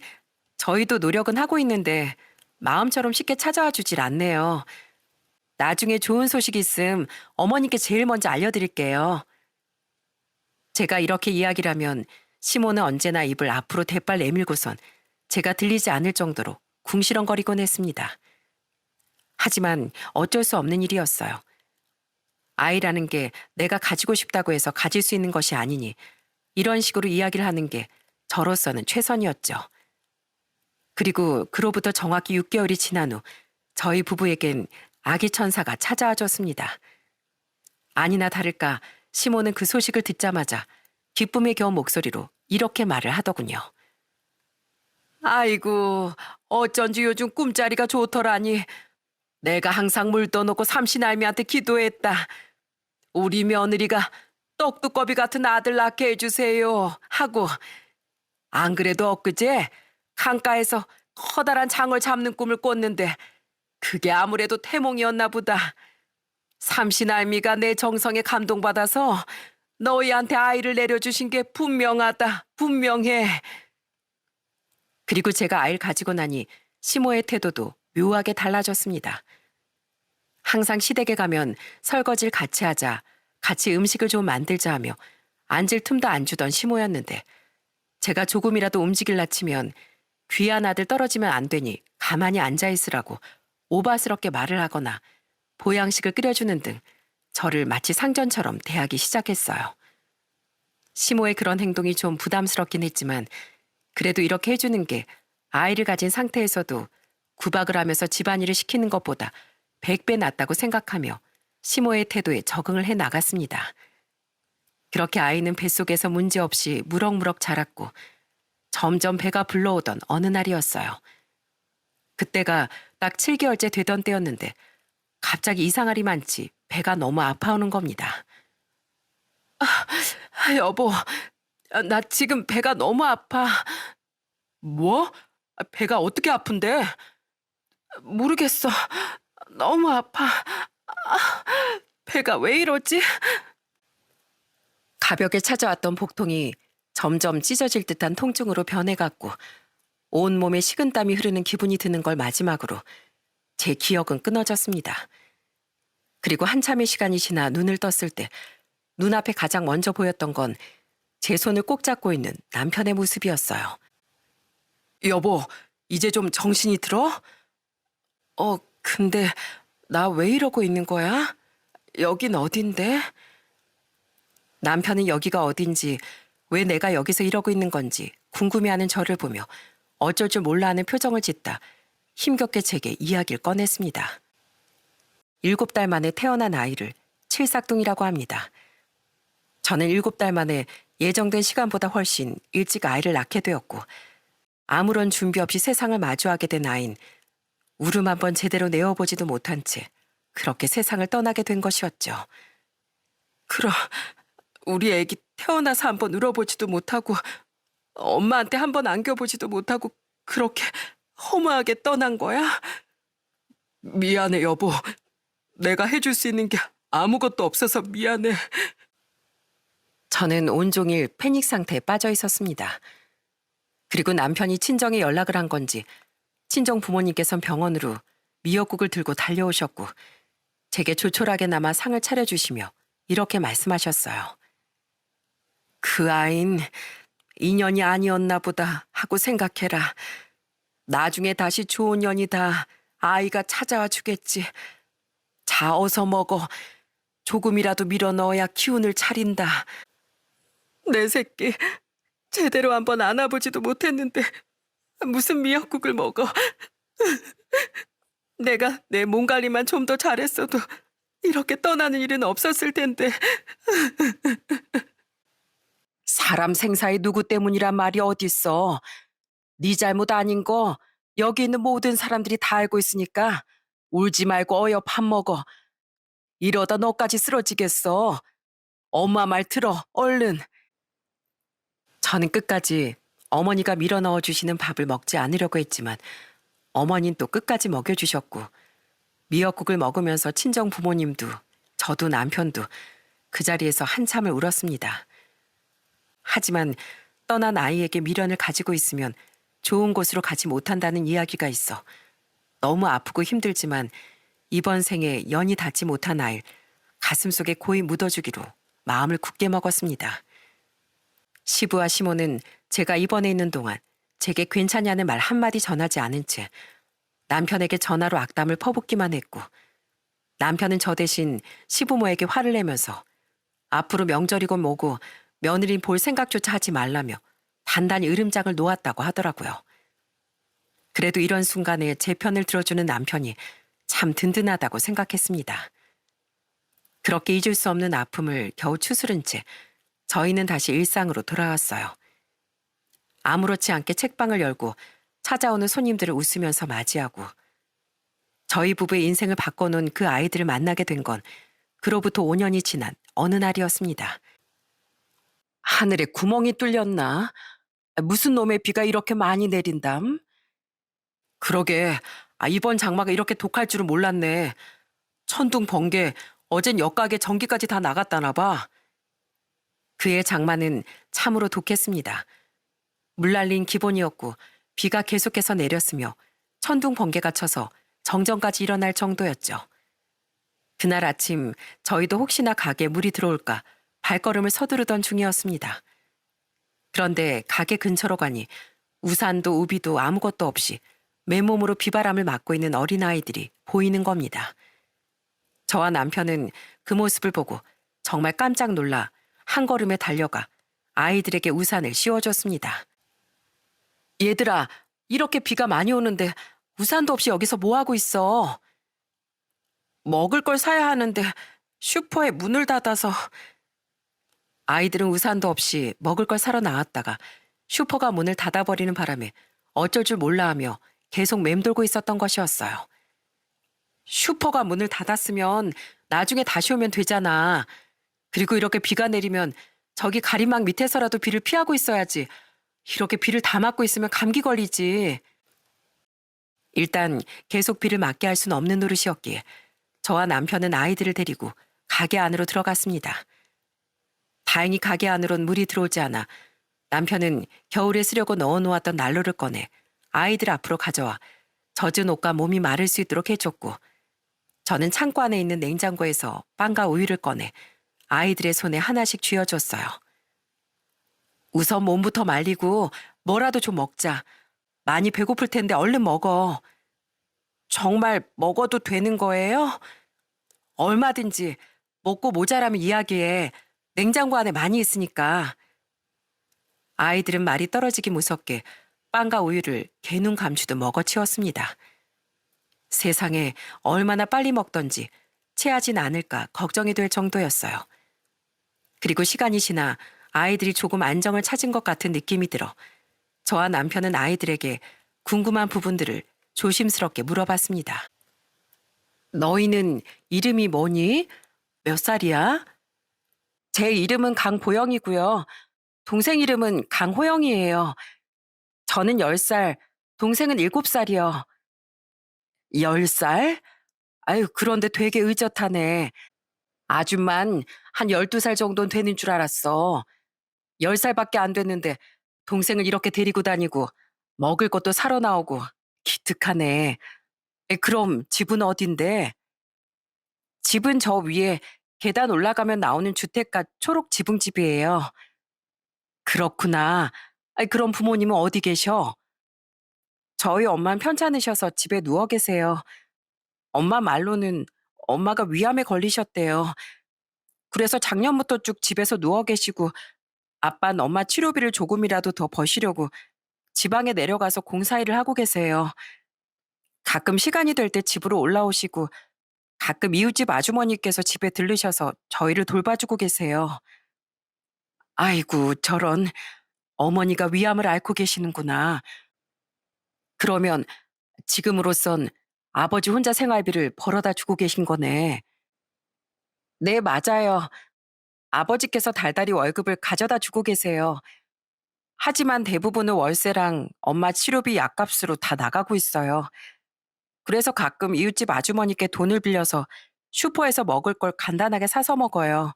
저희도 노력은 하고 있는데 마음처럼 쉽게 찾아와 주질 않네요. 나중에 좋은 소식 있음 어머니께 제일 먼저 알려드릴게요. 제가 이렇게 이야기를 하면 시모는 언제나 입을 앞으로 대빨 내밀고선 제가 들리지 않을 정도로 궁시렁거리곤 했습니다. 하지만 어쩔 수 없는 일이었어요. 아이라는 게 내가 가지고 싶다고 해서 가질 수 있는 것이 아니니 이런 식으로 이야기를 하는 게 저로서는 최선이었죠. 그리고 그로부터 정확히 6개월이 지난 후 저희 부부에겐 아기 천사가 찾아와 줬습니다. 아니나 다를까 시모는 그 소식을 듣자마자 기쁨에 겨운 목소리로 이렇게 말을 하더군요. 아이고, 어쩐지 요즘 꿈자리가 좋더라니. 내가 항상 물 떠놓고 삼신할미한테 기도했다. 우리 며느리가 떡두꺼비 같은 아들 낳게 해주세요 하고, 안 그래도 엊그제 강가에서 커다란 장을 잡는 꿈을 꿨는데 그게 아무래도 태몽이었나 보다. 삼신할미가 내 정성에 감동받아서 너희한테 아이를 내려주신 게 분명하다. 분명해. 그리고 제가 아이를 가지고 나니 시모의 태도도 묘하게 달라졌습니다. 항상 시댁에 가면 설거지를 같이 하자, 같이 음식을 좀 만들자 하며 앉을 틈도 안 주던 시모였는데 제가 조금이라도 움직일라 치면 귀한 아들 떨어지면 안 되니 가만히 앉아 있으라고 오바스럽게 말을 하거나 보양식을 끓여주는 등 저를 마치 상전처럼 대하기 시작했어요. 시모의 그런 행동이 좀 부담스럽긴 했지만 그래도 이렇게 해주는 게 아이를 가진 상태에서도 구박을 하면서 집안일을 시키는 것보다 100배 낫다고 생각하며 시모의 태도에 적응을 해 나갔습니다. 그렇게 아이는 뱃속에서 문제없이 무럭무럭 자랐고 점점 배가 불러오던 어느 날이었어요. 그때가 딱 7개월째 되던 때였는데 갑자기 이상하리만치 배가 너무 아파오는 겁니다. 여보, 나 지금 배가 너무 아파. 뭐? 배가 어떻게 아픈데? 모르겠어. 너무 아파. 배가 왜 이러지? 가볍게 찾아왔던 복통이 점점 찢어질 듯한 통증으로 변해갔고 온몸에 식은땀이 흐르는 기분이 드는 걸 마지막으로 제 기억은 끊어졌습니다. 그리고 한참의 시간이 지나 눈을 떴을 때 눈앞에 가장 먼저 보였던 건 제 손을 꼭 잡고 있는 남편의 모습이었어요. 여보, 이제 좀 정신이 들어? 근데 나 왜 이러고 있는 거야? 여긴 어딘데? 남편은 여기가 어딘지, 왜 내가 여기서 이러고 있는 건지 궁금해하는 저를 보며 어쩔 줄 몰라 하는 표정을 짓다 힘겹게 제게 이야기를 꺼냈습니다. 7달 만에 태어난 아이를 칠삭둥이라고 합니다. 저는 7달 만에 예정된 시간보다 훨씬 일찍 아이를 낳게 되었고 아무런 준비 없이 세상을 마주하게 된 아인 울음 한번 제대로 내어보지도 못한 채 그렇게 세상을 떠나게 된 것이었죠. 그럼 우리 애기 태어나서 한번 울어보지도 못하고 엄마한테 한번 안겨보지도 못하고 그렇게 허무하게 떠난 거야? 미안해 여보. 내가 해줄 수 있는 게 아무것도 없어서 미안해. 저는 온종일 패닉 상태에 빠져 있었습니다. 그리고 남편이 친정에 연락을 한 건지 친정 부모님께선 병원으로 미역국을 들고 달려오셨고 제게 조촐하게나마 상을 차려주시며 이렇게 말씀하셨어요. 그 아인 인연이 아니었나 보다 하고 생각해라. 나중에 다시 좋은 년이다. 아이가 찾아와 주겠지. 자 어서 먹어. 조금이라도 밀어 넣어야 기운을 차린다. 내 새끼 제대로 한번 안아보지도 못했는데 무슨 미역국을 먹어. 내가 내 몸 관리만 좀 더 잘했어도 이렇게 떠나는 일은 없었을 텐데. 사람 생사에 누구 때문이란 말이 어딨어. 네 잘못 아닌 거 여기 있는 모든 사람들이 다 알고 있으니까 울지 말고 어여 밥 먹어. 이러다 너까지 쓰러지겠어. 엄마 말 들어 얼른. 저는 끝까지 어머니가 밀어 넣어주시는 밥을 먹지 않으려고 했지만 어머니는 또 끝까지 먹여주셨고 미역국을 먹으면서 친정 부모님도 저도 남편도 그 자리에서 한참을 울었습니다. 하지만 떠난 아이에게 미련을 가지고 있으면 좋은 곳으로 가지 못한다는 이야기가 있어 너무 아프고 힘들지만 이번 생에 연이 닿지 못한 아이를 가슴속에 고이 묻어주기로 마음을 굳게 먹었습니다. 시부와 시모는 제가 입원해 있는 동안 제게 괜찮냐는 말 한마디 전하지 않은 채 남편에게 전화로 악담을 퍼붓기만 했고, 남편은 저 대신 시부모에게 화를 내면서 앞으로 명절이고 뭐고 며느리 볼 생각조차 하지 말라며 단단히 으름장을 놓았다고 하더라고요. 그래도 이런 순간에 제 편을 들어주는 남편이 참 든든하다고 생각했습니다. 그렇게 잊을 수 없는 아픔을 겨우 추스른 채 저희는 다시 일상으로 돌아왔어요. 아무렇지 않게 책방을 열고 찾아오는 손님들을 웃으면서 맞이하고, 저희 부부의 인생을 바꿔놓은 그 아이들을 만나게 된 건 그로부터 5년이 지난 어느 날이었습니다. 하늘에 구멍이 뚫렸나? 무슨 놈의 비가 이렇게 많이 내린담? 그러게, 이번 장마가 이렇게 독할 줄은 몰랐네. 천둥 번개, 어젠 역각에 전기까지 다 나갔다나 봐. 그의 장마는 참으로 독했습니다. 물난린 기본이었고 비가 계속해서 내렸으며 천둥 번개가 쳐서 정전까지 일어날 정도였죠. 그날 아침 저희도 혹시나 가게 물이 들어올까 발걸음을 서두르던 중이었습니다. 그런데 가게 근처로 가니 우산도 우비도 아무것도 없이 맨몸으로 비바람을 맞고 있는 어린아이들이 보이는 겁니다. 저와 남편은 그 모습을 보고 정말 깜짝 놀라 한 걸음에 달려가 아이들에게 우산을 씌워줬습니다. 얘들아, 이렇게 비가 많이 오는데 우산도 없이 여기서 뭐 하고 있어? 먹을 걸 사야 하는데 슈퍼에 문을 닫아서. 아이들은 우산도 없이 먹을 걸 사러 나왔다가 슈퍼가 문을 닫아버리는 바람에 어쩔 줄 몰라 하며 계속 맴돌고 있었던 것이었어요. 슈퍼가 문을 닫았으면 나중에 다시 오면 되잖아. 그리고 이렇게 비가 내리면 저기 가림막 밑에서라도 비를 피하고 있어야지. 이렇게 비를 다 맞고 있으면 감기 걸리지. 일단 계속 비를 맞게 할 수는 없는 노릇이었기에 저와 남편은 아이들을 데리고 가게 안으로 들어갔습니다. 다행히 가게 안으론 물이 들어오지 않아 남편은 겨울에 쓰려고 넣어놓았던 난로를 꺼내 아이들 앞으로 가져와 젖은 옷과 몸이 마를 수 있도록 해줬고, 저는 창고 안에 있는 냉장고에서 빵과 우유를 꺼내 아이들의 손에 하나씩 쥐어줬어요. 우선 몸부터 말리고 뭐라도 좀 먹자. 많이 배고플 텐데 얼른 먹어. 정말 먹어도 되는 거예요? 얼마든지 먹고 모자라면 이야기해. 냉장고 안에 많이 있으니까. 아이들은 말이 떨어지기 무섭게 빵과 우유를 개눈 감추듯 먹어치웠습니다. 세상에 얼마나 빨리 먹던지 체하진 않을까 걱정이 될 정도였어요. 그리고 시간이 지나 아이들이 조금 안정을 찾은 것 같은 느낌이 들어 저와 남편은 아이들에게 궁금한 부분들을 조심스럽게 물어봤습니다. 너희는 이름이 뭐니? 몇 살이야? 제 이름은 강보영이고요. 동생 이름은 강호영이에요. 저는 10살, 동생은 7살이요. 10살? 아유, 그런데 되게 의젓하네. 아줌만 한 12살 정도는 되는 줄 알았어. 10살밖에 안 됐는데 동생을 이렇게 데리고 다니고 먹을 것도 사러 나오고 기특하네. 그럼 집은 어딘데? 집은 저 위에 계단 올라가면 나오는 주택가 초록 지붕집이에요. 그렇구나. 그럼 부모님은 어디 계셔? 저희 엄마는 편찮으셔서 집에 누워 계세요. 엄마 말로는 엄마가 위암에 걸리셨대요. 그래서 작년부터 쭉 집에서 누워 계시고, 아빠는 엄마 치료비를 조금이라도 더 버시려고 지방에 내려가서 공사일을 하고 계세요. 가끔 시간이 될 때 집으로 올라오시고, 가끔 이웃집 아주머니께서 집에 들르셔서 저희를 돌봐주고 계세요. 아이고, 저런. 어머니가 위암을 앓고 계시는구나. 그러면 지금으로선 아버지 혼자 생활비를 벌어다 주고 계신 거네. 네, 맞아요. 아버지께서 달달이 월급을 가져다 주고 계세요. 하지만 대부분은 월세랑 엄마 치료비 약값으로 다 나가고 있어요. 그래서 가끔 이웃집 아주머니께 돈을 빌려서 슈퍼에서 먹을 걸 간단하게 사서 먹어요.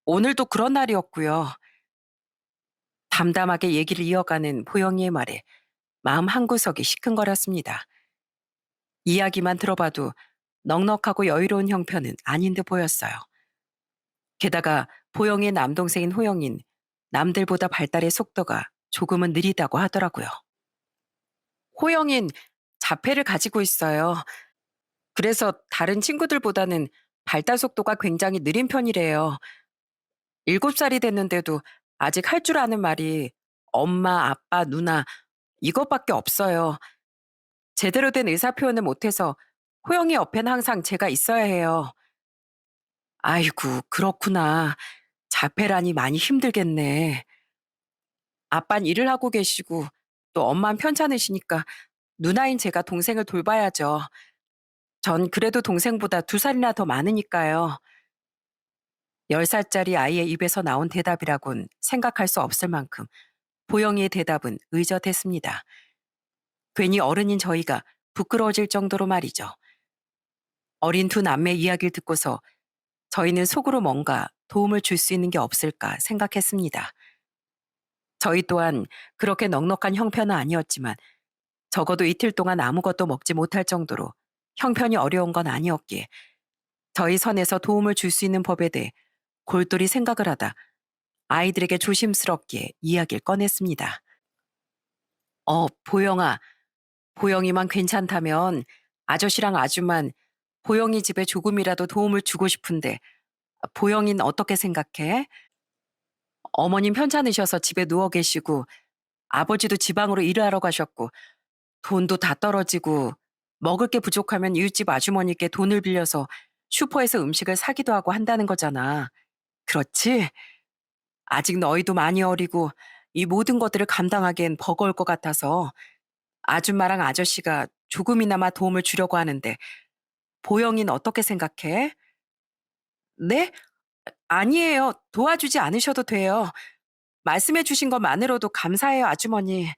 오늘도 그런 날이었고요. 담담하게 얘기를 이어가는 보영이의 말에 마음 한구석이 시큰거렸습니다. 이야기만 들어봐도 넉넉하고 여유로운 형편은 아닌 듯 보였어요. 게다가 보영의 남동생인 호영인 남들보다 발달의 속도가 조금은 느리다고 하더라고요. 호영인 자폐를 가지고 있어요. 그래서 다른 친구들보다는 발달 속도가 굉장히 느린 편이래요. 7살이 됐는데도 아직 할 줄 아는 말이 엄마, 아빠, 누나 이것밖에 없어요. 제대로 된 의사 표현을 못해서 호영이 옆에는 항상 제가 있어야 해요. 아이고, 그렇구나. 자폐라니 많이 힘들겠네. 아빤 일을 하고 계시고 또 엄만 편찮으시니까 누나인 제가 동생을 돌봐야죠. 전 그래도 동생보다 2살이나 더 많으니까요. 10살짜리 아이의 입에서 나온 대답이라곤 생각할 수 없을 만큼 보영이의 대답은 의젓했습니다. 괜히 어른인 저희가 부끄러워질 정도로 말이죠. 어린 두 남매 이야기를 듣고서 저희는 속으로 뭔가 도움을 줄 수 있는 게 없을까 생각했습니다. 저희 또한 그렇게 넉넉한 형편은 아니었지만 적어도 이틀 동안 아무것도 먹지 못할 정도로 형편이 어려운 건 아니었기에 저희 선에서 도움을 줄 수 있는 법에 대해 골똘히 생각을 하다 아이들에게 조심스럽게 이야기를 꺼냈습니다. 보영아, 보영이만 괜찮다면 아저씨랑 아줌만 보영이 집에 조금이라도 도움을 주고 싶은데 보영이는 어떻게 생각해? 어머님 편찮으셔서 집에 누워 계시고 아버지도 지방으로 일을 하러 가셨고 돈도 다 떨어지고 먹을 게 부족하면 이웃집 아주머니께 돈을 빌려서 슈퍼에서 음식을 사기도 하고 한다는 거잖아. 그렇지? 아직 너희도 많이 어리고 이 모든 것들을 감당하기엔 버거울 것 같아서 아줌마랑 아저씨가 조금이나마 도움을 주려고 하는데 보영이는 어떻게 생각해? 네? 아니에요. 도와주지 않으셔도 돼요. 말씀해 주신 것만으로도 감사해요, 아주머니.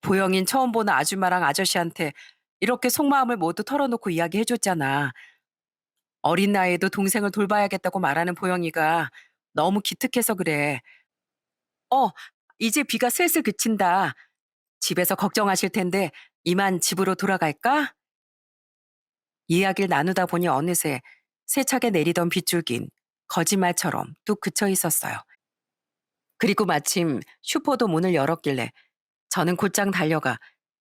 보영인 처음 보는 아줌마랑 아저씨한테 이렇게 속마음을 모두 털어놓고 이야기해 줬잖아. 어린 나이에도 동생을 돌봐야겠다고 말하는 보영이가 너무 기특해서 그래. 어, 이제 비가 슬슬 그친다. 집에서 걱정하실 텐데 이만 집으로 돌아갈까? 이야기를 나누다 보니 어느새 세차게 내리던 빗줄긴 거짓말처럼 뚝 그쳐 있었어요. 그리고 마침 슈퍼도 문을 열었길래 저는 곧장 달려가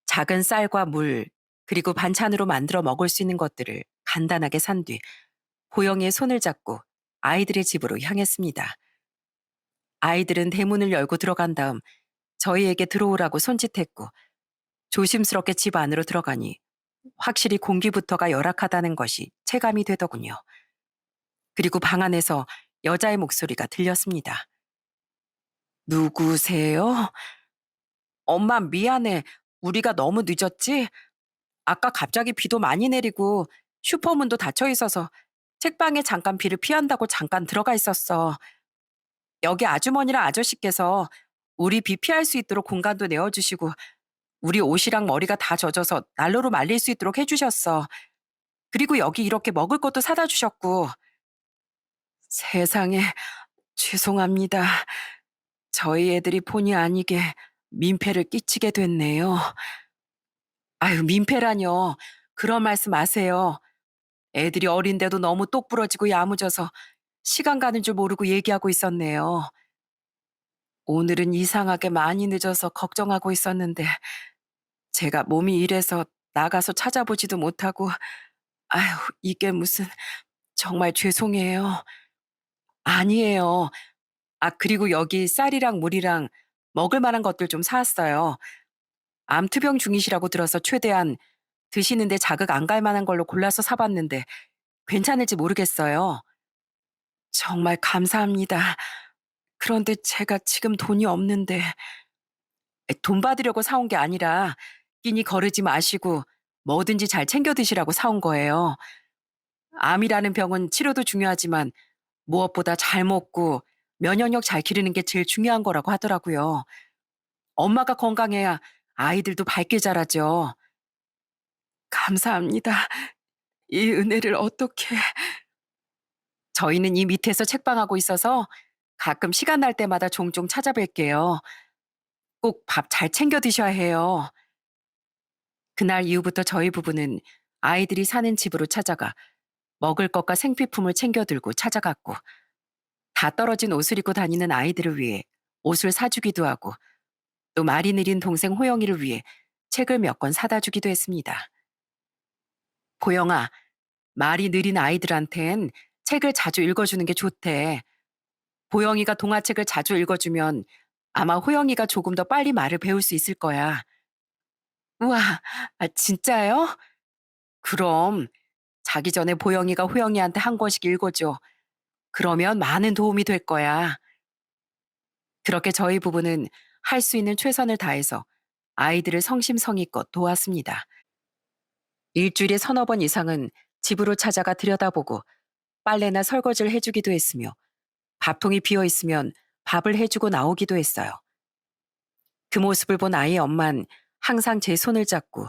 작은 쌀과 물, 그리고 반찬으로 만들어 먹을 수 있는 것들을 간단하게 산 뒤 보영이의 손을 잡고 아이들의 집으로 향했습니다. 아이들은 대문을 열고 들어간 다음 저희에게 들어오라고 손짓했고 조심스럽게 집 안으로 들어가니 확실히 공기부터가 열악하다는 것이 체감이 되더군요. 그리고 방 안에서 여자의 목소리가 들렸습니다. 누구세요? 엄마 미안해. 우리가 너무 늦었지? 아까 갑자기 비도 많이 내리고 슈퍼문도 닫혀 있어서 책방에 잠깐 비를 피한다고 잠깐 들어가 있었어. 여기 아주머니랑 아저씨께서 우리 비 피할 수 있도록 공간도 내어주시고 우리 옷이랑 머리가 다 젖어서 난로로 말릴 수 있도록 해주셨어. 그리고 여기 이렇게 먹을 것도 사다 주셨고. 세상에 죄송합니다. 저희 애들이 본의 아니게 민폐를 끼치게 됐네요. 아유, 민폐라뇨. 그런 말씀 마세요. 애들이 어린데도 너무 똑부러지고 야무져서 시간 가는 줄 모르고 얘기하고 있었네요. 오늘은 이상하게 많이 늦어서 걱정하고 있었는데 제가 몸이 이래서 나가서 찾아보지도 못하고 아유, 이게 무슨 정말 죄송해요. 아니에요. 그리고 여기 쌀이랑 물이랑 먹을 만한 것들 좀 사왔어요. 암투병 중이시라고 들어서 최대한 드시는데 자극 안 갈 만한 걸로 골라서 사봤는데 괜찮을지 모르겠어요. 정말 감사합니다. 그런데 제가 지금 돈이 없는데 돈 받으려고 사온 게 아니라 끼니 거르지 마시고 뭐든지 잘 챙겨 드시라고 사온 거예요. 암이라는 병은 치료도 중요하지만 무엇보다 잘 먹고 면역력 잘 기르는 게 제일 중요한 거라고 하더라고요. 엄마가 건강해야 아이들도 밝게 자라죠. 감사합니다. 이 은혜를 어떻게... 저희는 이 밑에서 책방하고 있어서 가끔 시간 날 때마다 종종 찾아뵐게요. 꼭 밥 잘 챙겨 드셔야 해요. 그날 이후부터 저희 부부는 아이들이 사는 집으로 찾아가 먹을 것과 생필품을 챙겨 들고 찾아갔고, 다 떨어진 옷을 입고 다니는 아이들을 위해 옷을 사주기도 하고, 또 말이 느린 동생 호영이를 위해 책을 몇 권 사다 주기도 했습니다. 보영아, 말이 느린 아이들한텐 책을 자주 읽어주는 게 좋대. 보영이가 동화책을 자주 읽어주면 아마 호영이가 조금 더 빨리 말을 배울 수 있을 거야. 우와, 진짜요? 그럼 자기 전에 보영이가 호영이한테 한 권씩 읽어줘. 그러면 많은 도움이 될 거야. 그렇게 저희 부부는 할 수 있는 최선을 다해서 아이들을 성심성의껏 도왔습니다. 일주일에 서너 번 이상은 집으로 찾아가 들여다보고 빨래나 설거지를 해주기도 했으며, 밥통이 비어 있으면 밥을 해주고 나오기도 했어요. 그 모습을 본 아이의 엄만 항상 제 손을 잡고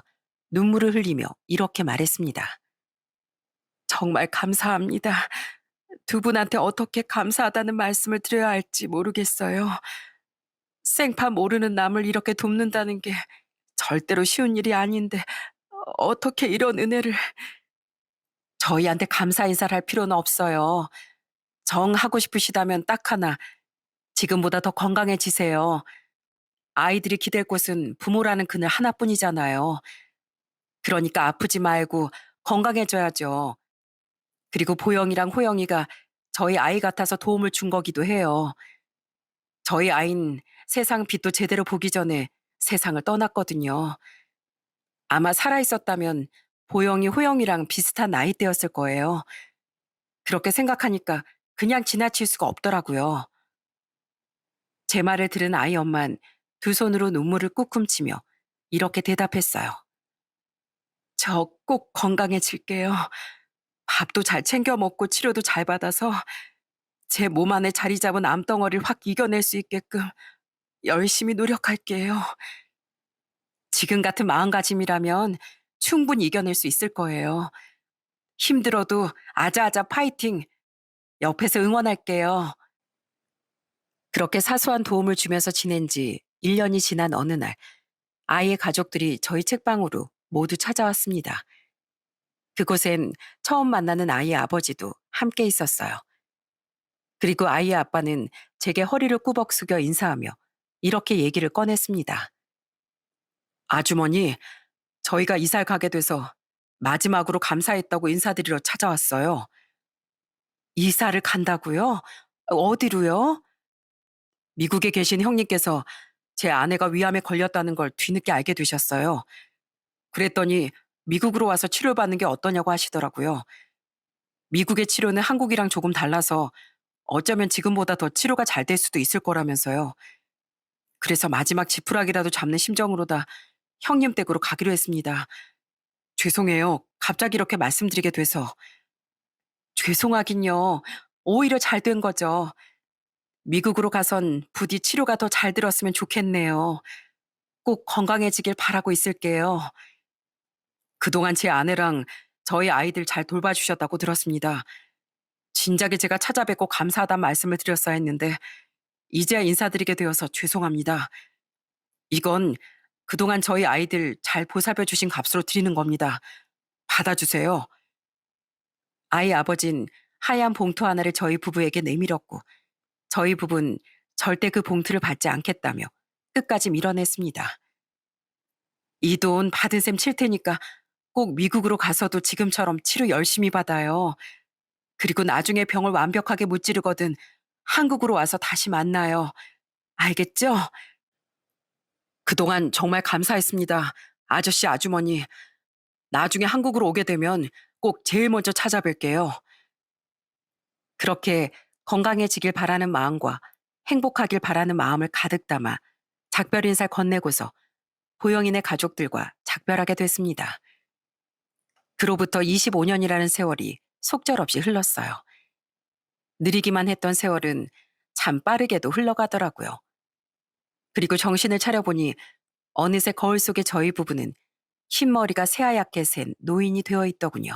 눈물을 흘리며 이렇게 말했습니다. 정말 감사합니다. 두 분한테 어떻게 감사하다는 말씀을 드려야 할지 모르겠어요. 생파 모르는 남을 이렇게 돕는다는 게 절대로 쉬운 일이 아닌데 어떻게 이런 은혜를. 저희한테 감사 인사를 할 필요는 없어요. 정 하고 싶으시다면 딱 하나, 지금보다 더 건강해지세요. 아이들이 기댈 곳은 부모라는 그늘 하나뿐이잖아요. 그러니까 아프지 말고 건강해져야죠. 그리고 보영이랑 호영이가 저희 아이 같아서 도움을 준 거기도 해요. 저희 아이는 세상 빛도 제대로 보기 전에 세상을 떠났거든요. 아마 살아있었다면 보영이, 호영이랑 비슷한 나이대였을 거예요. 그렇게 생각하니까 그냥 지나칠 수가 없더라고요. 제 말을 들은 아이 엄만 두 손으로 눈물을 꾹 훔치며 이렇게 대답했어요. 저 꼭 건강해질게요. 밥도 잘 챙겨 먹고 치료도 잘 받아서 제 몸 안에 자리 잡은 암덩어리를 확 이겨낼 수 있게끔 열심히 노력할게요. 지금 같은 마음가짐이라면 충분히 이겨낼 수 있을 거예요. 힘들어도 아자아자 파이팅! 옆에서 응원할게요. 그렇게 사소한 도움을 주면서 지낸 지 1년이 지난 어느 날, 아이의 가족들이 저희 책방으로 모두 찾아왔습니다. 그곳엔 처음 만나는 아이의 아버지도 함께 있었어요. 그리고 아이의 아빠는 제게 허리를 꾸벅 숙여 인사하며 이렇게 얘기를 꺼냈습니다. 아주머니, 저희가 이사를 가게 돼서 마지막으로 감사했다고 인사드리러 찾아왔어요. 이사를 간다고요? 어디로요? 미국에 계신 형님께서 제 아내가 위암에 걸렸다는 걸 뒤늦게 알게 되셨어요. 그랬더니 미국으로 와서 치료받는 게 어떠냐고 하시더라고요. 미국의 치료는 한국이랑 조금 달라서 어쩌면 지금보다 더 치료가 잘 될 수도 있을 거라면서요. 그래서 마지막 지푸라기라도 잡는 심정으로다 형님 댁으로 가기로 했습니다. 죄송해요. 갑자기 이렇게 말씀드리게 돼서. 죄송하긴요. 오히려 잘 된 거죠. 미국으로 가선 부디 치료가 더 잘 들었으면 좋겠네요. 꼭 건강해지길 바라고 있을게요. 그동안 제 아내랑 저희 아이들 잘 돌봐주셨다고 들었습니다. 진작에 제가 찾아뵙고 감사하다는 말씀을 드렸어야 했는데 이제야 인사드리게 되어서 죄송합니다. 이건 그동안 저희 아이들 잘 보살펴 주신 값으로 드리는 겁니다. 받아주세요. 아이 아버진 하얀 봉투 하나를 저희 부부에게 내밀었고, 저희 부부는 절대 그 봉투를 받지 않겠다며 끝까지 밀어냈습니다. 이 돈 받은 셈 칠 테니까 꼭 미국으로 가서도 지금처럼 치료 열심히 받아요. 그리고 나중에 병을 완벽하게 무찌르거든 한국으로 와서 다시 만나요. 알겠죠? 그동안 정말 감사했습니다. 아저씨, 아주머니. 나중에 한국으로 오게 되면 꼭 제일 먼저 찾아뵐게요. 그렇게 건강해지길 바라는 마음과 행복하길 바라는 마음을 가득 담아 작별 인사를 건네고서 보영이네 가족들과 작별하게 됐습니다. 그로부터 25년이라는 세월이 속절없이 흘렀어요. 느리기만 했던 세월은 참 빠르게도 흘러가더라고요. 그리고 정신을 차려보니 어느새 거울 속의 저희 부부는 흰머리가 새하얗게 샌 노인이 되어 있더군요.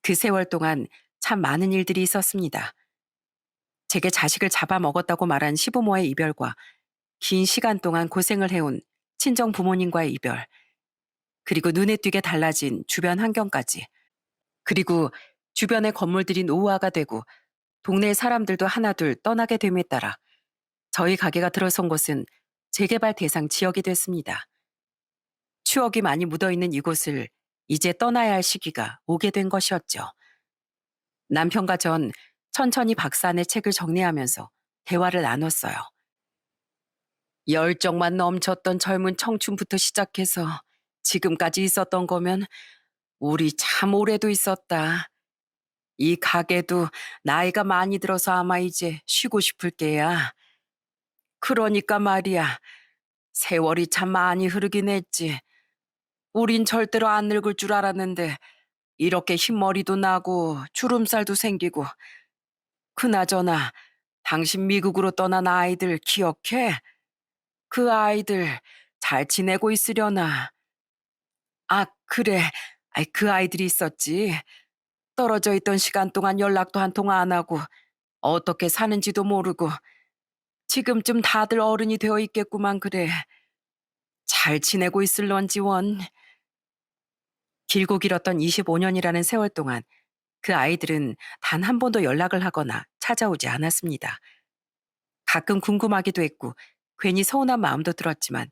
그 세월 동안 참 많은 일들이 있었습니다. 제게 자식을 잡아먹었다고 말한 시부모의 이별과 긴 시간 동안 고생을 해온 친정 부모님과의 이별, 그리고 눈에 띄게 달라진 주변 환경까지. 그리고 주변의 건물들이 노후화가 되고 동네 사람들도 하나둘 떠나게 됨에 따라 저희 가게가 들어선 곳은 재개발 대상 지역이 됐습니다. 추억이 많이 묻어있는 이곳을 이제 떠나야 할 시기가 오게 된 것이었죠. 남편과 전 천천히 박스 안에 책을 정리하면서 대화를 나눴어요. 열정만 넘쳤던 젊은 청춘부터 시작해서 지금까지 있었던 거면 우리 참 오래도 있었다. 이 가게도 나이가 많이 들어서 아마 이제 쉬고 싶을 게야. 그러니까 말이야. 세월이 참 많이 흐르긴 했지. 우린 절대로 안 늙을 줄 알았는데 이렇게 흰머리도 나고 주름살도 생기고. 그나저나 당신 미국으로 떠난 아이들 기억해? 그 아이들 잘 지내고 있으려나? 아, 그래. 아이, 그 아이들이 있었지. 떨어져 있던 시간 동안 연락도 한 통 안 하고 어떻게 사는지도 모르고 지금쯤 다들 어른이 되어 있겠구만 그래. 잘 지내고 있을런지 원. 길고 길었던 25년이라는 세월 동안 그 아이들은 단 한 번도 연락을 하거나 찾아오지 않았습니다. 가끔 궁금하기도 했고 괜히 서운한 마음도 들었지만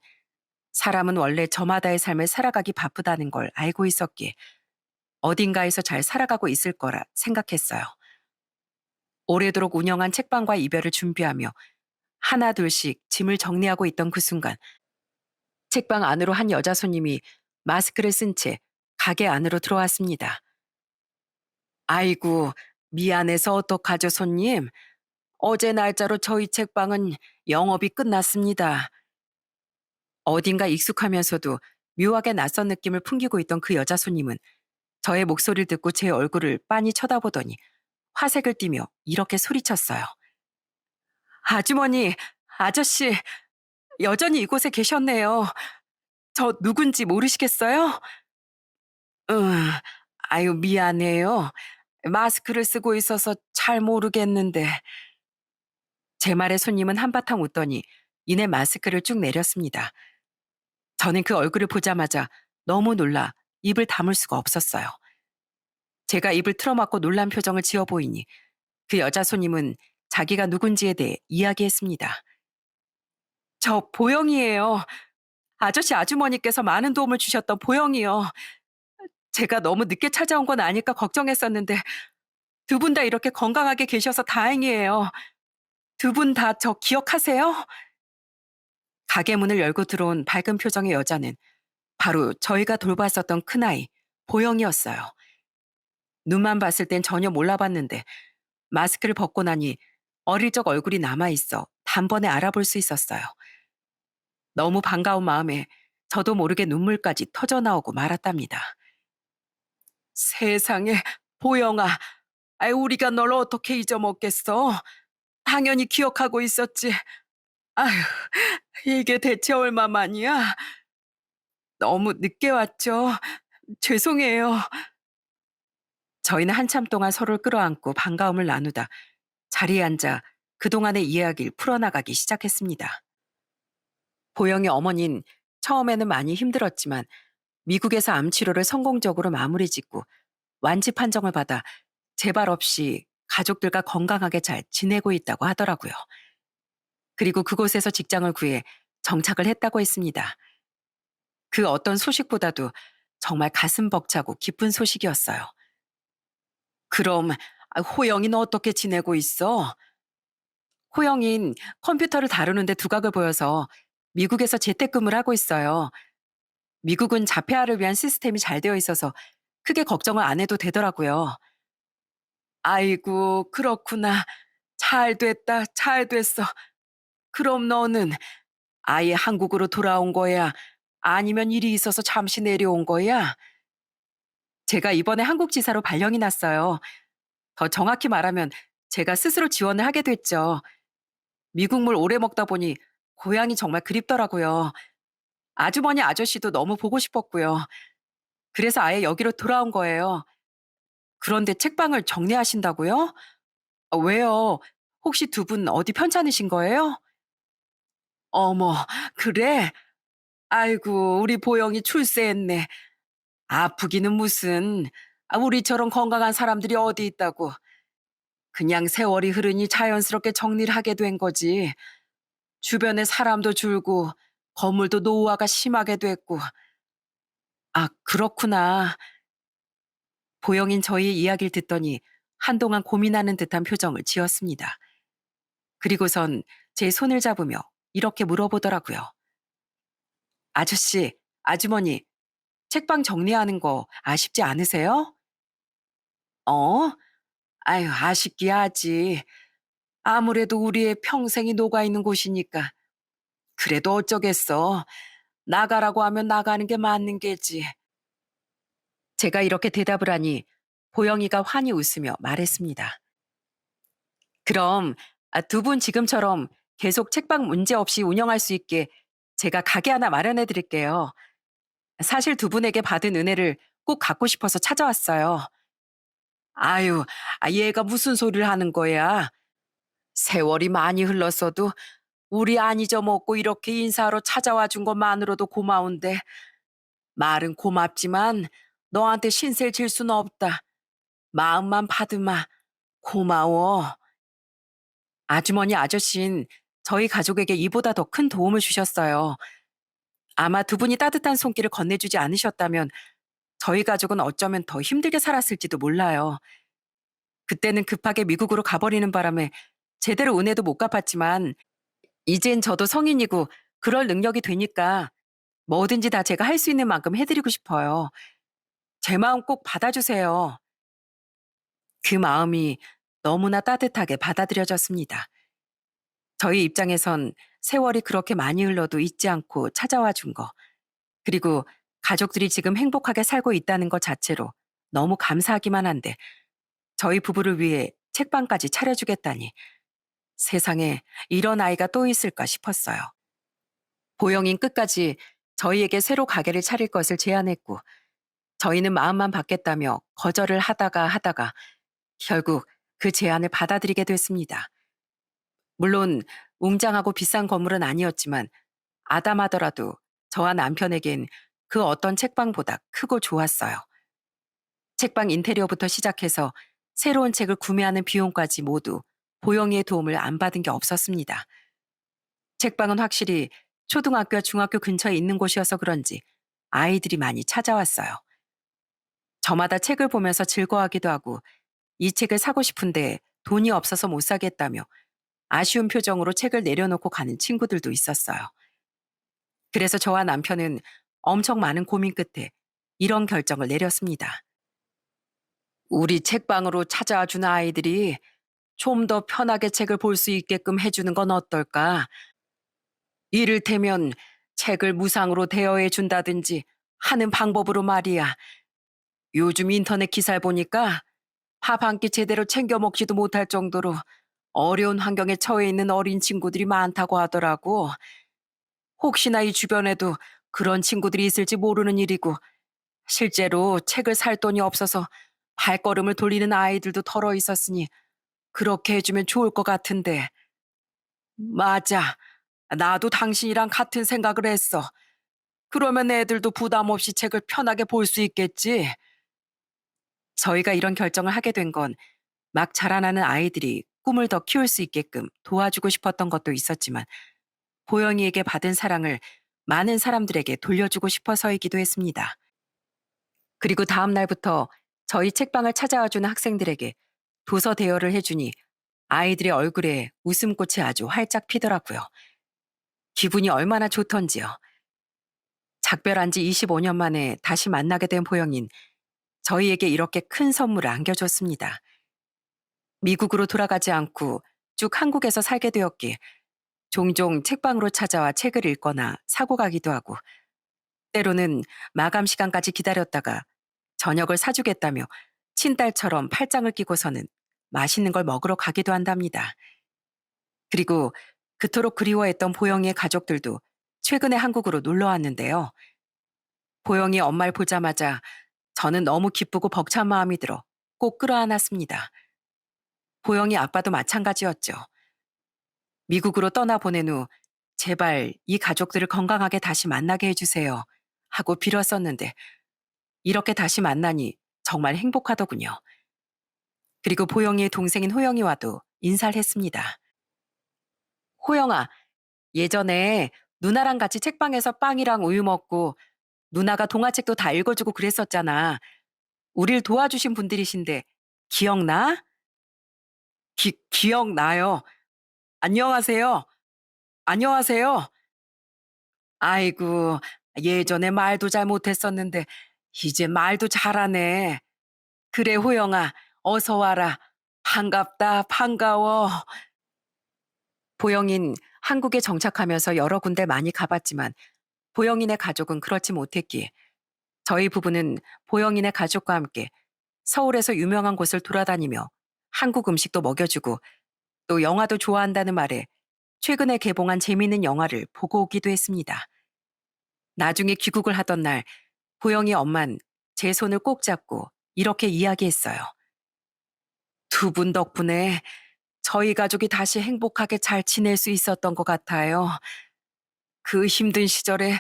사람은 원래 저마다의 삶을 살아가기 바쁘다는 걸 알고 있었기에 어딘가에서 잘 살아가고 있을 거라 생각했어요. 오래도록 운영한 책방과 이별을 준비하며 하나둘씩 짐을 정리하고 있던 그 순간 책방 안으로 한 여자 손님이 마스크를 쓴 채 가게 안으로 들어왔습니다. 아이고, 미안해서 어떡하죠, 손님? 어제 날짜로 저희 책방은 영업이 끝났습니다. 어딘가 익숙하면서도 묘하게 낯선 느낌을 풍기고 있던 그 여자 손님은 저의 목소리를 듣고 제 얼굴을 빤히 쳐다보더니 화색을 띠며 이렇게 소리쳤어요. 아주머니, 아저씨, 여전히 이곳에 계셨네요. 저 누군지 모르시겠어요? 응, 아유, 미안해요. 마스크를 쓰고 있어서 잘 모르겠는데. 제 말에 손님은 한바탕 웃더니 이내 마스크를 쭉 내렸습니다. 저는 그 얼굴을 보자마자 너무 놀라 입을 다물 수가 없었어요. 제가 입을 틀어막고 놀란 표정을 지어 보이니 그 여자 손님은 자기가 누군지에 대해 이야기했습니다. 저 보영이에요. 아저씨 아주머니께서 많은 도움을 주셨던 보영이요. 제가 너무 늦게 찾아온 건 아닐까 걱정했었는데 두 분 다 이렇게 건강하게 계셔서 다행이에요. 두 분 다 저 기억하세요? 가게 문을 열고 들어온 밝은 표정의 여자는 바로 저희가 돌봤었던 큰아이 보영이었어요. 눈만 봤을 땐 전혀 몰라봤는데 마스크를 벗고 나니 어릴 적 얼굴이 남아있어 단번에 알아볼 수 있었어요. 너무 반가운 마음에 저도 모르게 눈물까지 터져나오고 말았답니다. 세상에, 보영아, 아이, 우리가 널 어떻게 잊어먹겠어? 당연히 기억하고 있었지. 아휴, 이게 대체 얼마만이야? 너무 늦게 왔죠. 죄송해요. 저희는 한참 동안 서로를 끌어안고 반가움을 나누다 자리에 앉아 그동안의 이야기를 풀어나가기 시작했습니다. 보영의 어머니는 처음에는 많이 힘들었지만 미국에서 암 치료를 성공적으로 마무리 짓고 완치 판정을 받아 재발 없이 가족들과 건강하게 잘 지내고 있다고 하더라고요. 그리고 그곳에서 직장을 구해 정착을 했다고 했습니다. 그 어떤 소식보다도 정말 가슴 벅차고 기쁜 소식이었어요. 그럼 호영이는 어떻게 지내고 있어? 호영인 컴퓨터를 다루는데 두각을 보여서 미국에서 재택근무를 하고 있어요. 미국은 자폐아를 위한 시스템이 잘 되어 있어서 크게 걱정을 안 해도 되더라고요. 아이고, 그렇구나. 잘 됐다, 잘 됐어. 그럼 너는 아예 한국으로 돌아온 거야? 아니면 일이 있어서 잠시 내려온 거야? 제가 이번에 한국 지사로 발령이 났어요. 더 정확히 말하면 제가 스스로 지원을 하게 됐죠. 미국물 오래 먹다 보니 고향이 정말 그립더라고요. 아주머니 아저씨도 너무 보고 싶었고요. 그래서 아예 여기로 돌아온 거예요. 그런데 책방을 정리하신다고요? 왜요? 혹시 두 분 어디 편찮으신 거예요? 어머, 그래? 아이고, 우리 보영이 출세했네. 아프기는 무슨. 우리처럼 건강한 사람들이 어디 있다고. 그냥 세월이 흐르니 자연스럽게 정리를 하게 된 거지. 주변에 사람도 줄고 건물도 노후화가 심하게 됐고. 그렇구나. 보영인 저희의 이야기를 듣더니 한동안 고민하는 듯한 표정을 지었습니다. 그리고선 제 손을 잡으며 이렇게 물어보더라고요. 아저씨, 아주머니, 책방 정리하는 거 아쉽지 않으세요? 어? 아유, 아쉽기야 하지. 아무래도 우리의 평생이 녹아있는 곳이니까. 그래도 어쩌겠어. 나가라고 하면 나가는 게 맞는 게지. 제가 이렇게 대답을 하니 보영이가 환히 웃으며 말했습니다. 그럼 두 분 지금처럼 계속 책방 문제 없이 운영할 수 있게 제가 가게 하나 마련해 드릴게요. 사실 두 분에게 받은 은혜를 꼭 갚고 싶어서 찾아왔어요. 아유, 얘가 무슨 소리를 하는 거야? 세월이 많이 흘렀어도 우리 안 잊어먹고 이렇게 인사하러 찾아와 준 것만으로도 고마운데 말은 고맙지만 너한테 신세를 질 수는 없다. 마음만 받으마. 고마워. 아주머니 아저씨는 저희 가족에게 이보다 더 큰 도움을 주셨어요. 아마 두 분이 따뜻한 손길을 건네주지 않으셨다면 저희 가족은 어쩌면 더 힘들게 살았을지도 몰라요. 그때는 급하게 미국으로 가버리는 바람에 제대로 은혜도 못 갚았지만 이젠 저도 성인이고 그럴 능력이 되니까 뭐든지 다 제가 할 수 있는 만큼 해드리고 싶어요. 제 마음 꼭 받아주세요. 그 마음이 너무나 따뜻하게 받아들여졌습니다. 저희 입장에선 세월이 그렇게 많이 흘러도 잊지 않고 찾아와 준 거, 그리고 가족들이 지금 행복하게 살고 있다는 것 자체로 너무 감사하기만 한데 저희 부부를 위해 책방까지 차려주겠다니 세상에 이런 아이가 또 있을까 싶었어요. 보영인 끝까지 저희에게 새로 가게를 차릴 것을 제안했고 저희는 마음만 받겠다며 거절을 하다가 결국 그 제안을 받아들이게 됐습니다. 물론 웅장하고 비싼 건물은 아니었지만 아담하더라도 저와 남편에겐 그 어떤 책방보다 크고 좋았어요. 책방 인테리어부터 시작해서 새로운 책을 구매하는 비용까지 모두 보영이의 도움을 안 받은 게 없었습니다. 책방은 확실히 초등학교와 중학교 근처에 있는 곳이어서 그런지 아이들이 많이 찾아왔어요. 저마다 책을 보면서 즐거워하기도 하고 이 책을 사고 싶은데 돈이 없어서 못 사겠다며 아쉬운 표정으로 책을 내려놓고 가는 친구들도 있었어요. 그래서 저와 남편은 엄청 많은 고민 끝에 이런 결정을 내렸습니다. 우리 책방으로 찾아와 주는 아이들이 좀 더 편하게 책을 볼 수 있게끔 해주는 건 어떨까? 이를테면 책을 무상으로 대여해 준다든지 하는 방법으로 말이야. 요즘 인터넷 기사를 보니까 밥 한 끼 제대로 챙겨 먹지도 못할 정도로 어려운 환경에 처해 있는 어린 친구들이 많다고 하더라고. 혹시나 이 주변에도 그런 친구들이 있을지 모르는 일이고 실제로 책을 살 돈이 없어서 발걸음을 돌리는 아이들도 덜어 있었으니 그렇게 해주면 좋을 것 같은데. 맞아. 나도 당신이랑 같은 생각을 했어. 그러면 애들도 부담 없이 책을 편하게 볼 수 있겠지. 저희가 이런 결정을 하게 된 건 막 자라나는 아이들이 꿈을 더 키울 수 있게끔 도와주고 싶었던 것도 있었지만 보영이에게 받은 사랑을 많은 사람들에게 돌려주고 싶어서이기도 했습니다. 그리고 다음 날부터 저희 책방을 찾아와주는 학생들에게 도서 대여를 해주니 아이들의 얼굴에 웃음꽃이 아주 활짝 피더라고요. 기분이 얼마나 좋던지요. 작별한 지 25년 만에 다시 만나게 된 보영인 저희에게 이렇게 큰 선물을 안겨줬습니다. 미국으로 돌아가지 않고 쭉 한국에서 살게 되었기에 종종 책방으로 찾아와 책을 읽거나 사고 가기도 하고 때로는 마감 시간까지 기다렸다가 저녁을 사주겠다며 친딸처럼 팔짱을 끼고서는 맛있는 걸 먹으러 가기도 한답니다. 그리고 그토록 그리워했던 보영이의 가족들도 최근에 한국으로 놀러 왔는데요. 보영이 엄마를 보자마자 저는 너무 기쁘고 벅찬 마음이 들어 꼭 끌어안았습니다. 보영이 아빠도 마찬가지였죠. 미국으로 떠나보낸 후 제발 이 가족들을 건강하게 다시 만나게 해주세요. 하고 빌었었는데 이렇게 다시 만나니 정말 행복하더군요. 그리고 보영이의 동생인 호영이와도 인사를 했습니다. 호영아, 예전에 누나랑 같이 책방에서 빵이랑 우유 먹고 누나가 동화책도 다 읽어주고 그랬었잖아. 우릴 도와주신 분들이신데 기억나? 기억나요. 안녕하세요. 안녕하세요. 아이고, 예전에 말도 잘 못했었는데 이제 말도 잘하네. 그래, 호영아, 어서 와라. 반갑다, 반가워. 보영인 한국에 정착하면서 여러 군데 많이 가봤지만 보영인의 가족은 그렇지 못했기에 저희 부부는 보영인의 가족과 함께 서울에서 유명한 곳을 돌아다니며 한국 음식도 먹여주고 또 영화도 좋아한다는 말에 최근에 개봉한 재미있는 영화를 보고 오기도 했습니다. 나중에 귀국을 하던 날 보영이 엄만 제 손을 꼭 잡고 이렇게 이야기했어요. 두 분 덕분에 저희 가족이 다시 행복하게 잘 지낼 수 있었던 것 같아요. 그 힘든 시절에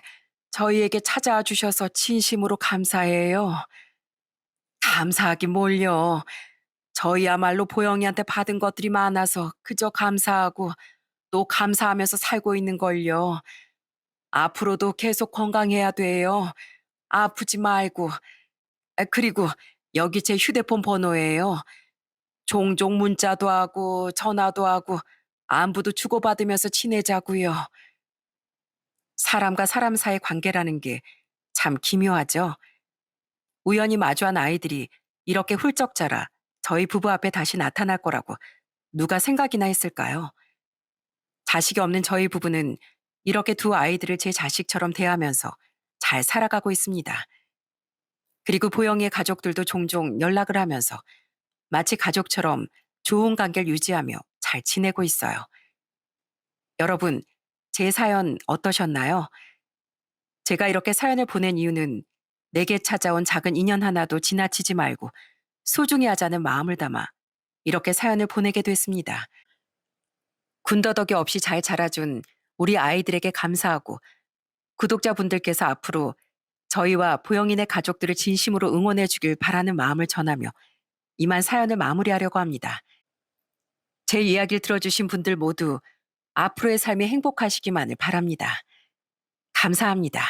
저희에게 찾아와 주셔서 진심으로 감사해요. 감사하긴 뭘요. 저희야말로 보영이한테 받은 것들이 많아서 그저 감사하고 또 감사하면서 살고 있는 걸요. 앞으로도 계속 건강해야 돼요. 아프지 말고. 그리고 여기 제 휴대폰 번호예요. 종종 문자도 하고 전화도 하고 안부도 주고받으면서 지내자고요. 사람과 사람 사이의 관계라는 게 참 기묘하죠. 우연히 마주한 아이들이 이렇게 훌쩍 자라 저희 부부 앞에 다시 나타날 거라고 누가 생각이나 했을까요? 자식이 없는 저희 부부는 이렇게 두 아이들을 제 자식처럼 대하면서 잘 살아가고 있습니다. 그리고 보영이의 가족들도 종종 연락을 하면서 마치 가족처럼 좋은 관계를 유지하며 잘 지내고 있어요. 여러분, 제 사연 어떠셨나요? 제가 이렇게 사연을 보낸 이유는 내게 찾아온 작은 인연 하나도 지나치지 말고 소중히 하자는 마음을 담아 이렇게 사연을 보내게 됐습니다. 군더더기 없이 잘 자라준 우리 아이들에게 감사하고 구독자분들께서 앞으로 저희와 보영이네 가족들을 진심으로 응원해 주길 바라는 마음을 전하며 이만 사연을 마무리하려고 합니다. 제 이야기를 들어주신 분들 모두 앞으로의 삶이 행복하시기만을 바랍니다. 감사합니다.